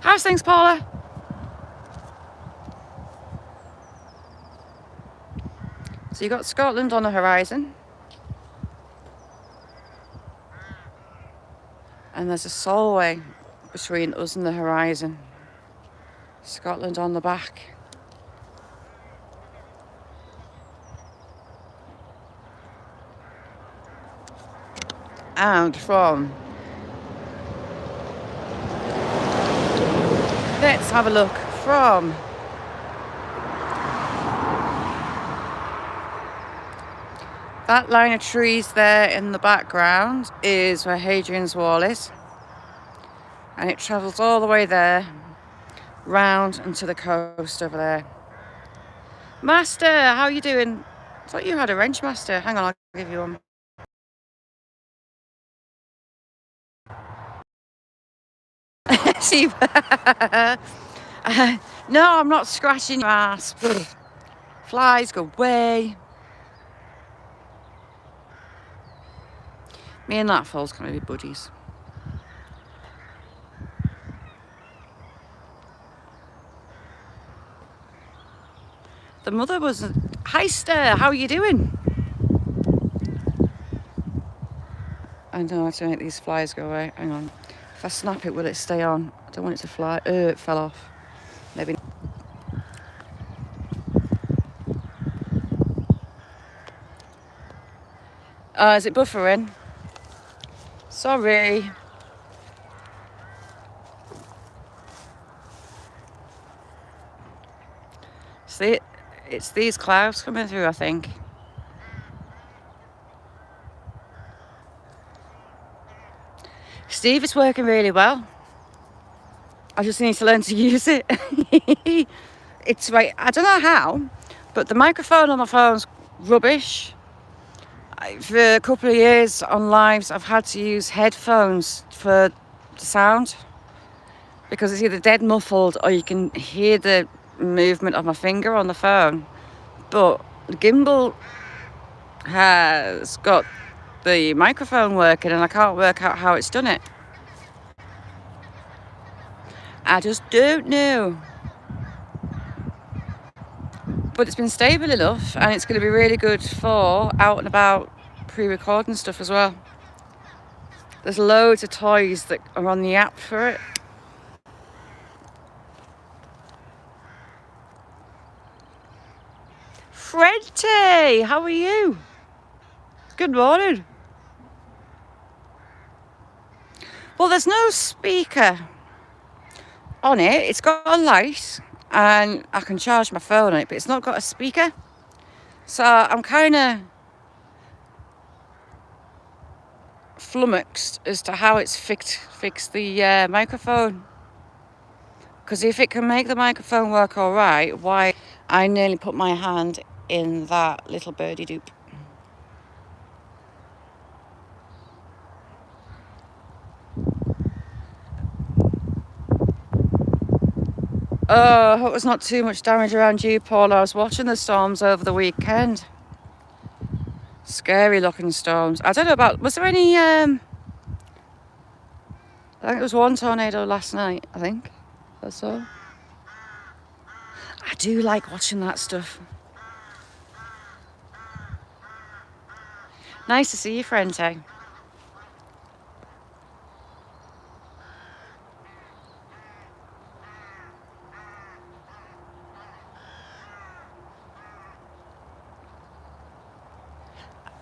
How's things, Paula? So you got Scotland on the horizon, and there's a Solway between us and the horizon. Scotland on the back. And let's have a look from that line of trees there in the background is where Hadrian's Wall is, and it travels all the way there, round and to the coast over there. Master, how are you doing? I thought you had a wrench, Master. Hang on, I'll give you one. No, I'm not scratching your ass. Flies, go away. Me and that foal's gonna be buddies. The mother was, hi Steph, how are you doing? I know how to make these flies go away. Hang on. If I snap it, will it stay on? I don't want it to fly. It fell off. Maybe. Is it buffering? Sorry. See, it's these clouds coming through, I think. Steve, it's working really well. I just need to learn to use it. It's right, I don't know how, but the microphone on my phone's rubbish. For a couple of years on lives, I've had to use headphones for the sound, because it's either dead muffled or you can hear the movement of my finger on the phone. But the gimbal has got the microphone working, and I can't work out how it's done it. I just don't know. But it's been stable enough, and it's going to be really good for out and about pre-recording stuff as well. There's loads of toys that are on the app for it. Freddie, how are you? Good morning. Well, there's no speaker on it. It's got a light, and I can charge my phone on it, but it's not got a speaker. So I'm kind of flummoxed as to how it's fixed the microphone. Because if it can make the microphone work all right, why? I nearly put my hand in that little birdie doop. Oh, I hope there's not too much damage around you, Paul. I was watching the storms over the weekend. Scary looking storms. I don't know about, was there any, I think there was one tornado last night, I think. That's all. I do like watching that stuff. Nice to see you, Frente.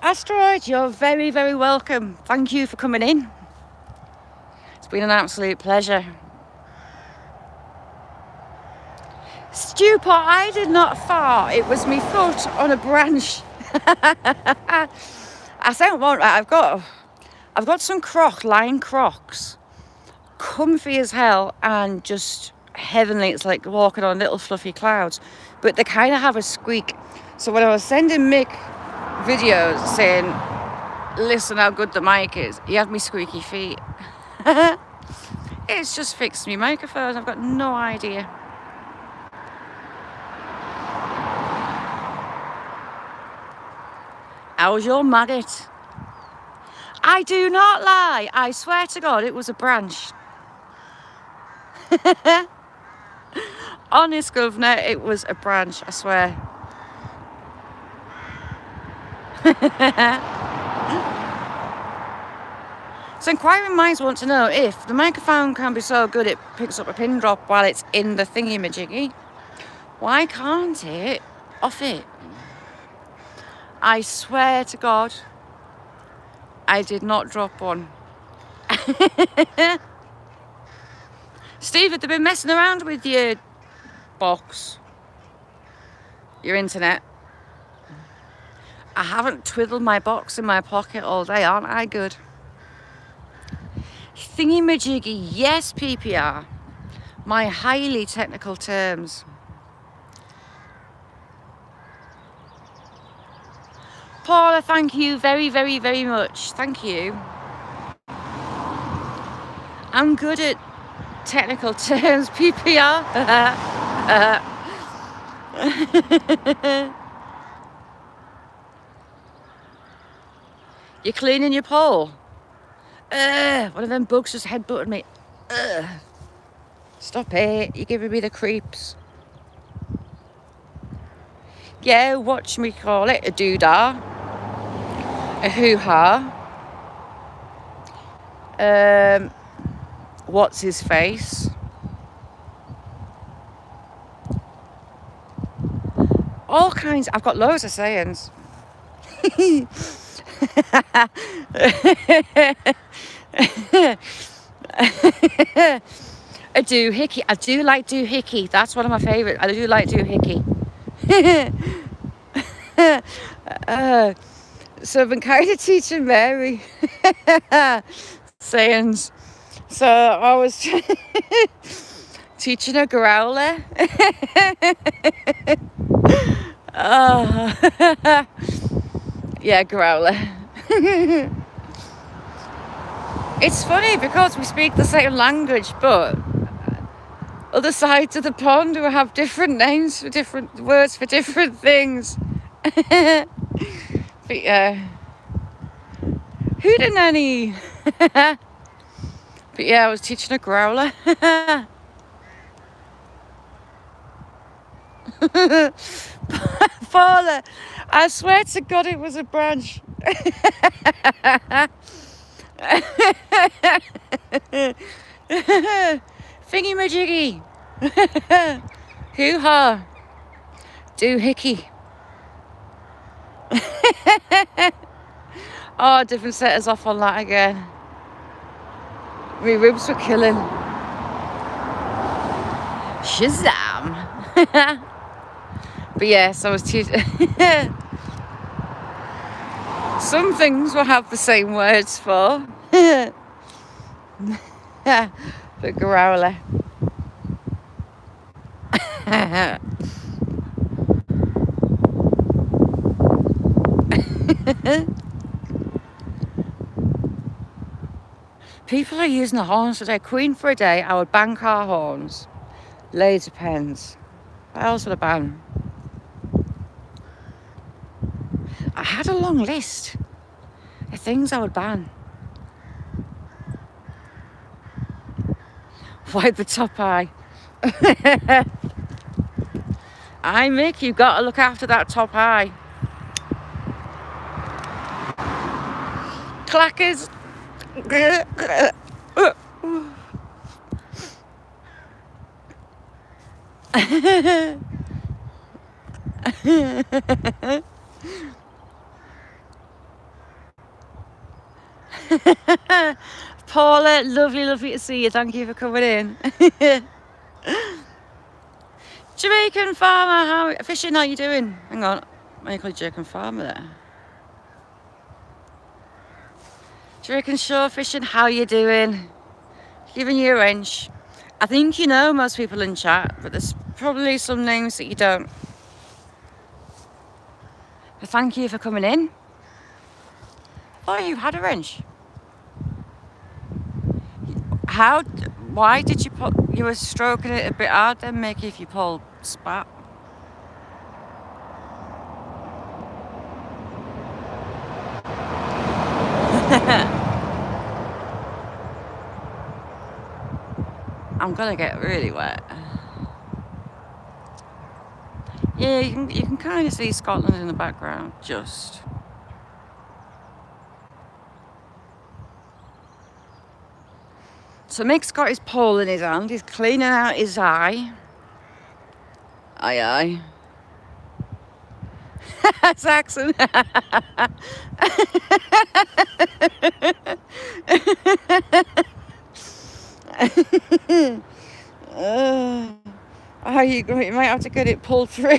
Asteroid, you're very, very welcome. Thank you for coming in. It's been an absolute pleasure. Stewpot, I did not fart. It was me foot on a branch. I don't want. I've got some line Crocs, comfy as hell and just heavenly. It's like walking on little fluffy clouds, but they kind of have a squeak. So when I was sending Mick videos saying, Listen how good the mic is. You have me squeaky feet. It's just fixed me microphone. I've got no idea. How's your maggot? I do not lie. I swear to God, it was a branch. Honest, governor, it was a branch, I swear. So inquiring minds want to know if the microphone can be so good it picks up a pin drop while it's in the thingy-majiggy. Why can't it off it? I swear to God, I did not drop one. Steve, have they been messing around with your box? Your internet? I haven't twiddled my box in my pocket all day, aren't I good? Thingy-majiggy, yes, PPR. My highly technical terms. Paula, thank you very, very, very much. Thank you. I'm good at technical terms, PPR. You're cleaning your pole. One of them bugs just headbutted me. Stop it, you're giving me the creeps. Yeah, watch me call it a doodah, a hoo-ha. What's his face? All kinds. I've got loads of sayings. A doohickey. I do like doohickey. That's one of my favourites. I do like doohickey. So I've been kind of teaching Mary sayings. So I was teaching her growler. Yeah, growler. It's funny because we speak the same language, but other sides of the pond will have different names for different words for different things. But yeah, hootenanny. But yeah, I was teaching a growler. Paula, I swear to God it was a branch. Thingy-majiggy. Hoo-ha. Doohickey. Oh, different set us off on that again. My ribs were killing. Shazam. But yes, I was teaching. Some things will have the same words for. The growler. People are using the horns today. Queen for a day, I would ban car horns. Laser pens. What else would I ban? I had a long list of things I would ban. Wipe the top eye. I Mick, you've got to look after that top eye. Clackers. Paula, lovely to see you. Thank you for coming in. Jamaican farmer, how fishing? How you doing? Hang on, I call you Jamaican farmer there. Jamaican shore fishing, how you doing? Giving you a wrench. I think you know most people in chat, but there's probably some names that you don't. But thank you for coming in. Oh, you had a wrench. Why did you pull? You were stroking it a bit hard then, Mickey, if you pull spat. I'm gonna get really wet. Yeah, you can kind of see Scotland in the background, just. So Mick's got his pole in his hand, he's cleaning out his eye. Aye. Saxon. You might have to get it pulled through.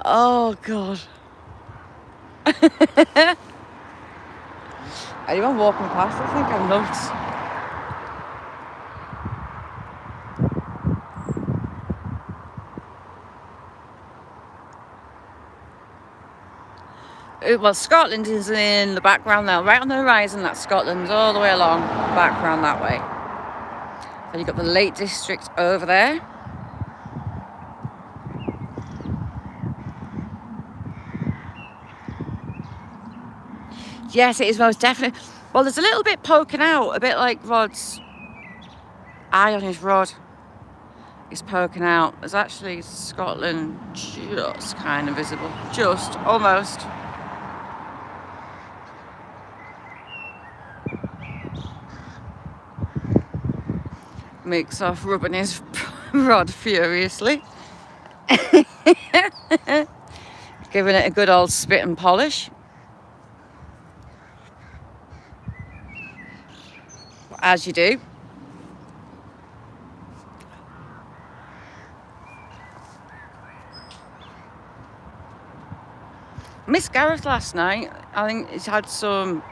Oh God. Anyone walking past, I think I'm nuts. Well, Scotland is in the background now, right on the horizon. That's Scotland, all the way along, background that way. So you've got the Lake District over there. Yes, it is most definitely. Well, there's a little bit poking out, a bit like Rod's eye on his rod is poking out. There's actually Scotland just kind of visible, just almost. Mick's off rubbing his rod furiously. Giving it a good old spit and polish. As you do. Missed Gareth last night. I think he's had some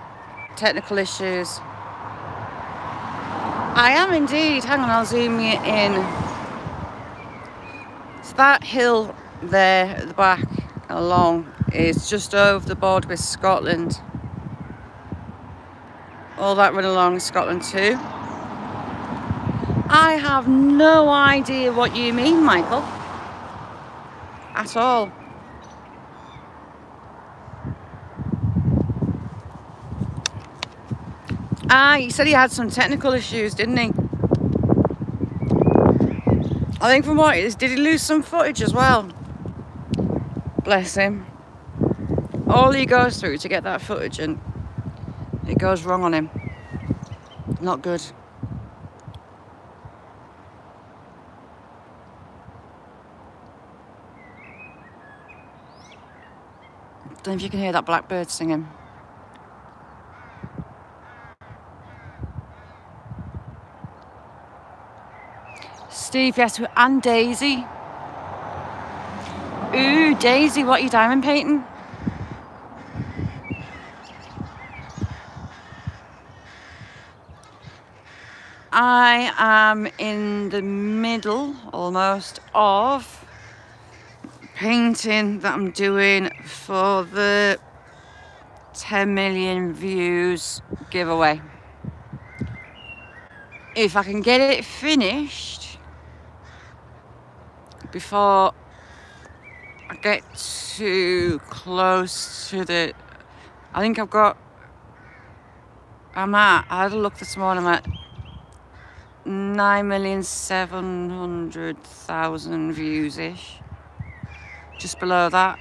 technical issues. I am indeed. Hang on, I'll zoom you in. So that hill there at the back along is just over the border with Scotland. All that run along is Scotland too. I have no idea what you mean, Michael. At all. He said he had some technical issues, didn't he? I think from what it is, did he lose some footage as well? Bless him. All he goes through to get that footage, and it goes wrong on him. Not good. Don't know if you can hear that blackbird singing. Steve, yes, and Daisy. Ooh, Daisy, what are you diamond painting? I am in the middle, almost, of painting that I'm doing for the 10 million views giveaway. If I can get it finished before I get too close to the, I think I've got, I had a look this morning, I'm at 9,700,000 views-ish, just below that.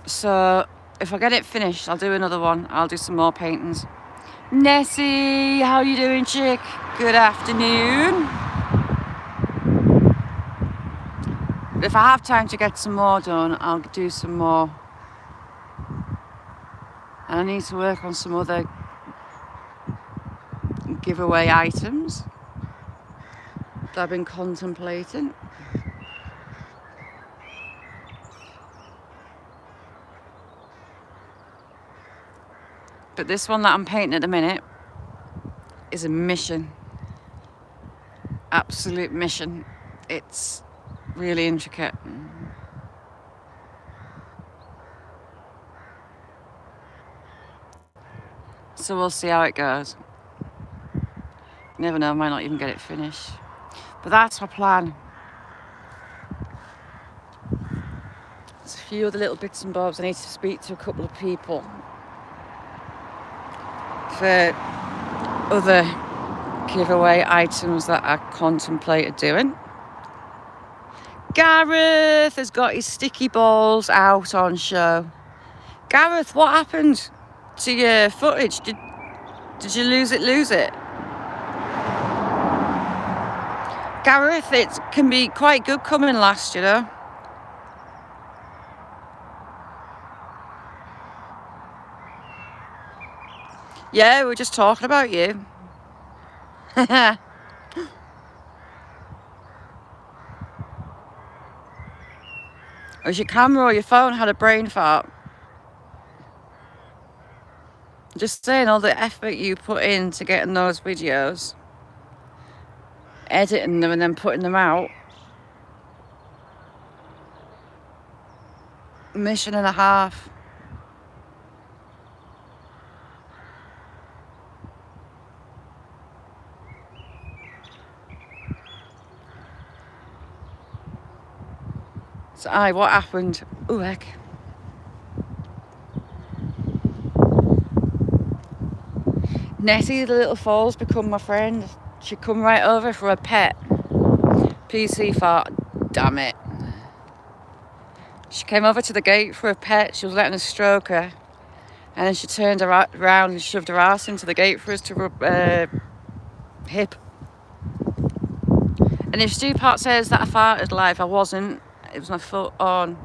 So if I get it finished, I'll do another one. I'll do some more paintings. Nessie, how you doing, chick? Good afternoon. If I have time to get some more done, I'll do some more. And I need to work on some other giveaway items that I've been contemplating. But this one that I'm painting at the minute is a mission. Absolute mission. It's really intricate. So we'll see how it goes. You never know, I might not even get it finished. But that's my plan. There's a few other little bits and bobs. I need to speak to a couple of people for other giveaway items that I contemplated doing. Gareth has got his sticky balls out on show. Gareth, what happened to your footage? Did you lose it? Gareth, it can be quite good coming last, you know. Yeah, we were just talking about you. Was your camera or your phone had a brain fart? Just saying, all the effort you put into getting those videos, editing them and then putting them out. Mission and a half. So, what happened? Ooh, heck. Nessie, the little foal's become my friend. She come right over for a pet. PC fart, damn it. She came over to the gate for a pet. She was letting us stroke her. And then she turned around and shoved her ass into the gate for us to rub hip. And if Stu Pot says that I farted live, I wasn't. It was my foot on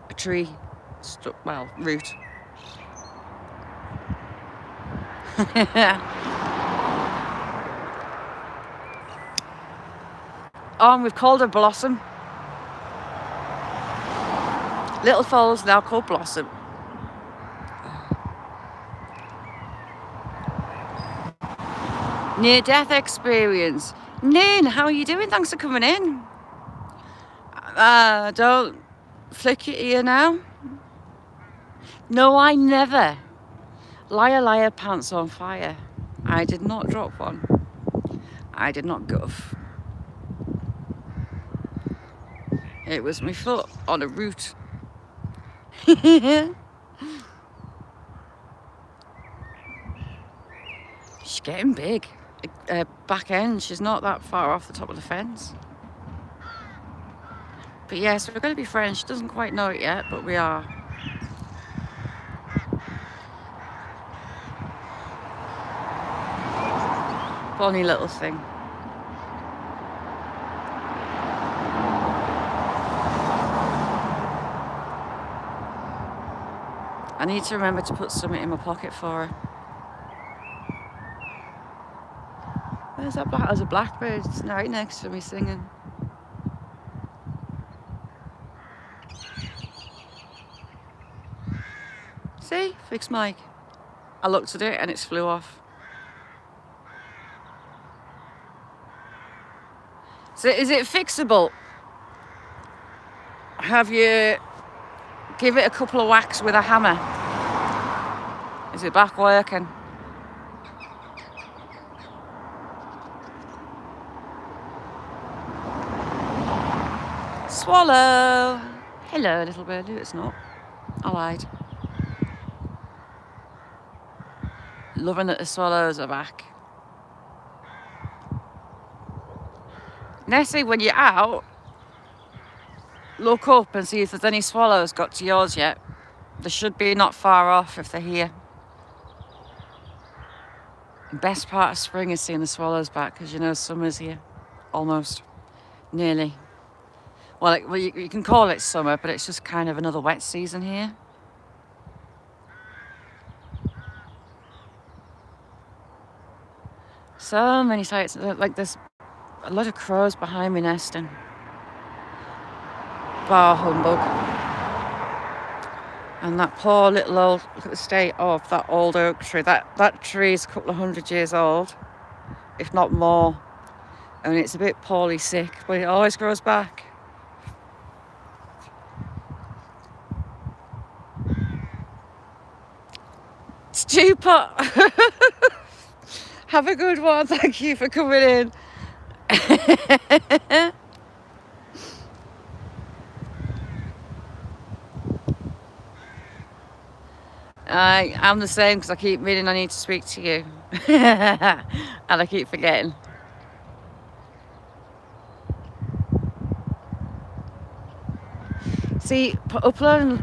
a tree, root. Oh, and we've called her Blossom. Little foal's now called Blossom. Near-death experience. Nin, how are you doing? Thanks for coming in. Don't flick your ear now. No, I never. Liar, liar, pants on fire. I did not drop one. I did not guff. It was my foot on a root. She's getting big. Back end, she's not that far off the top of the fence. But yes, we're going to be friends. She doesn't quite know it yet, but we are. Bonny little thing. I need to remember to put something in my pocket for her. Where's that black? There's a blackbird. It's right next to me singing. See? Fixed mic. I looked at it and it flew off. So is it fixable? Have you give it a couple of whacks with a hammer? Is it back working? Swallow. Hello, little birdie. It's not. I lied. Loving that the swallows are back. Nessie, when you're out, look up and see if there's any swallows got to yours yet. They should be not far off if they're here. The best part of spring is seeing the swallows back because you know summer's here. Almost. Nearly. Well, you can call it summer, but it's just kind of another wet season here. So many sights. Like there's a lot of crows behind me nesting. Bar humbug. And that poor little old, look at the state of that old oak tree. That tree is a couple of 100 years old, if not more. And it's a bit poorly sick, but it always grows back. stew pot. Have a good one. Thank you for coming in. I'm the same because I keep meaning I need to speak to you. And I keep forgetting. See, uploading,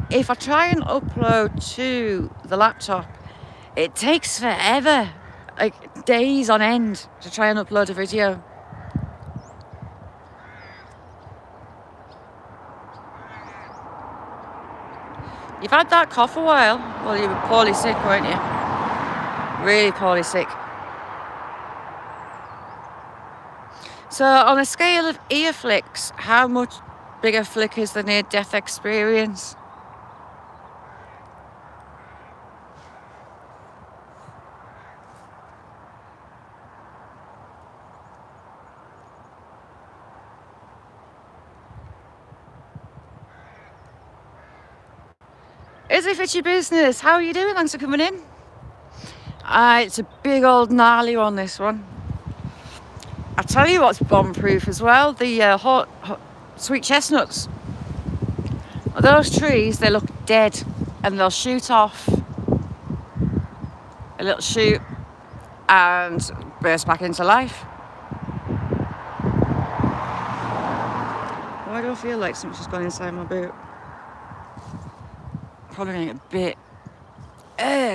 if I try and upload to the laptop, it takes forever, like days on end, to try and upload a video. You've had that cough a while. Well, you were poorly sick, weren't you? Really poorly sick. So on a scale of ear flicks, how much bigger flick is the near-death experience? As if it's your business. How are you doing? Thanks for coming in. It's a big old gnarly one, this one. I'll tell you what's bomb-proof as well. The hot sweet chestnuts. Those trees, they look dead. And they'll shoot off a little shoot and burst back into life. Why do I feel like something's just gone inside my boot? Probably gonna get a bit.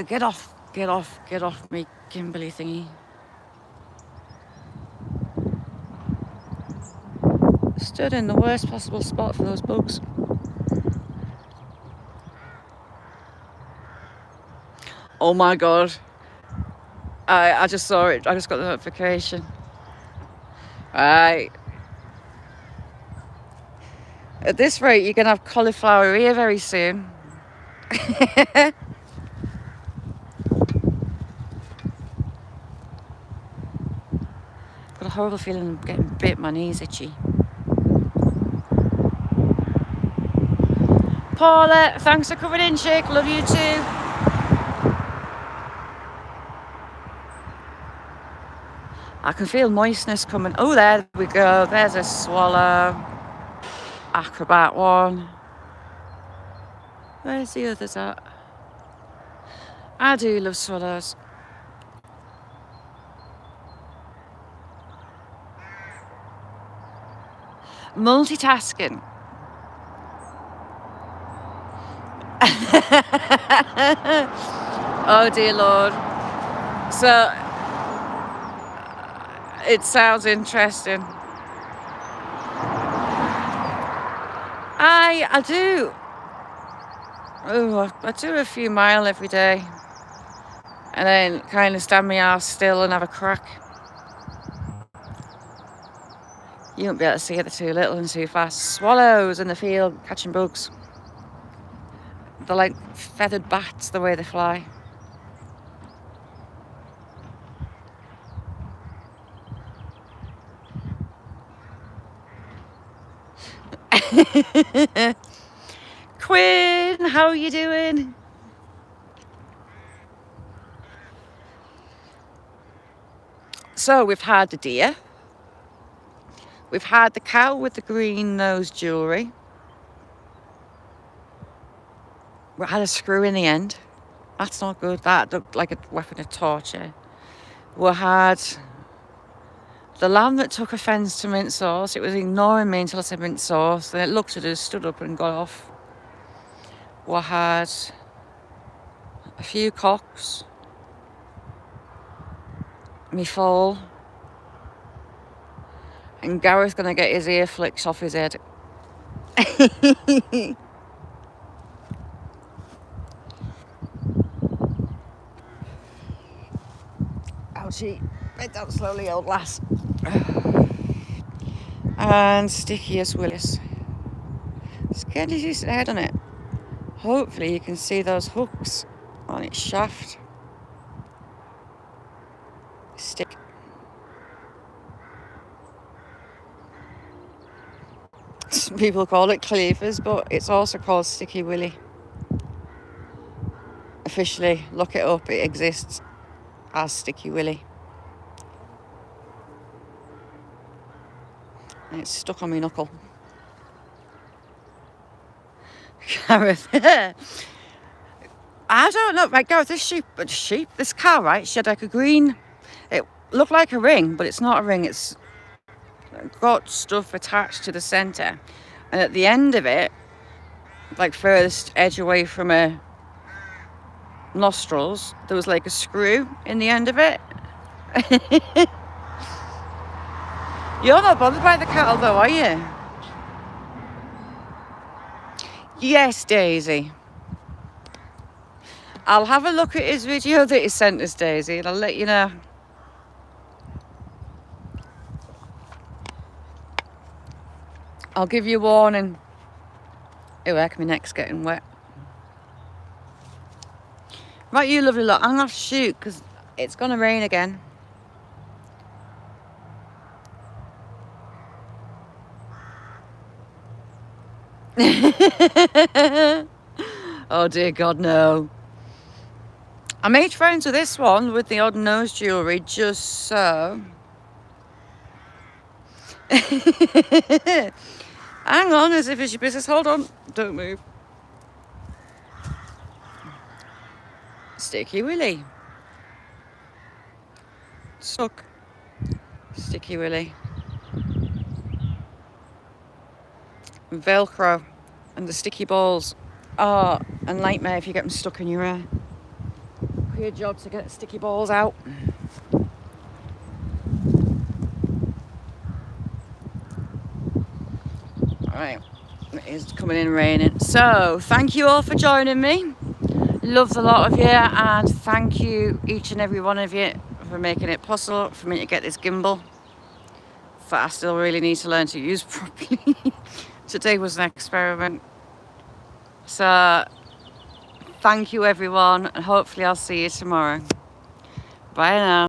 Get off me Kimberly thingy. Stood in the worst possible spot for those bugs. Oh my god. I just saw it. I just got the notification. Right. At this rate, you're gonna have cauliflower ear very soon. Got a horrible feeling I'm getting bit, my knees itchy. Paula, thanks for coming in, chick. Love you too. I can feel moistness coming. Oh, there we go. There's a swallow. Acrobat one. Where's the others at? I do love swallows. Multitasking. Oh dear Lord. So it sounds interesting. I do. Oh, I do a few miles every day, and then kind of stand my ass still and have a crack. You won't be able to see it, they're too little and too fast. Swallows in the field catching bugs. They're like feathered bats the way they fly. Quinn, how are you doing? So we've had the deer. We've had the cow with the green nose jewellery. We had a screw in the end. That's not good. That looked like a weapon of torture. We had the lamb that took offence to mint sauce. It was ignoring me until I said mint sauce. Then it looked at us, stood up and got off. We had a few cocks. Me foal. And Gareth's gonna get his ear flicks off his head. Ouchie. Bend down slowly, old lass. And Stickiest Willis. It's getting a decent head on it. Hopefully you can see those hooks on its shaft. Stick. Some people call it cleavers, but it's also called Sticky Willy. officially look it up, it exists as Sticky Willy. And it's stuck on my knuckle. Gareth. I don't know. Right, Gareth, this car, right? She had like a green, it looked like a ring, but it's not a ring. It's got stuff attached to the centre. And at the end of it, like furthest edge away from her nostrils, there was like a screw in the end of it. You're not bothered by the cattle though, are you? Yes, Daisy. I'll have a look at his video that he sent us, Daisy, and I'll let you know. I'll give you a warning. Oh, heck, my neck's getting wet. Right, you lovely lot. I'm going to have to shoot because it's going to rain again. Oh, dear God, no. I made friends with this one with the odd nose jewellery just so. Hang on, as if it's your business. Hold on. Don't move. Sticky Willy. Stuck. Sticky Willy. Velcro. And the sticky balls. Oh, a nightmare if you get them stuck in your hair. Your job to get sticky balls out. Alright, it is coming in raining. So, thank you all for joining me. Love the lot of you, and thank you each and every one of you for making it possible for me to get this gimbal that I still really need to learn to use properly. Today was an experiment. So, thank you everyone, and hopefully I'll see you tomorrow. Bye now.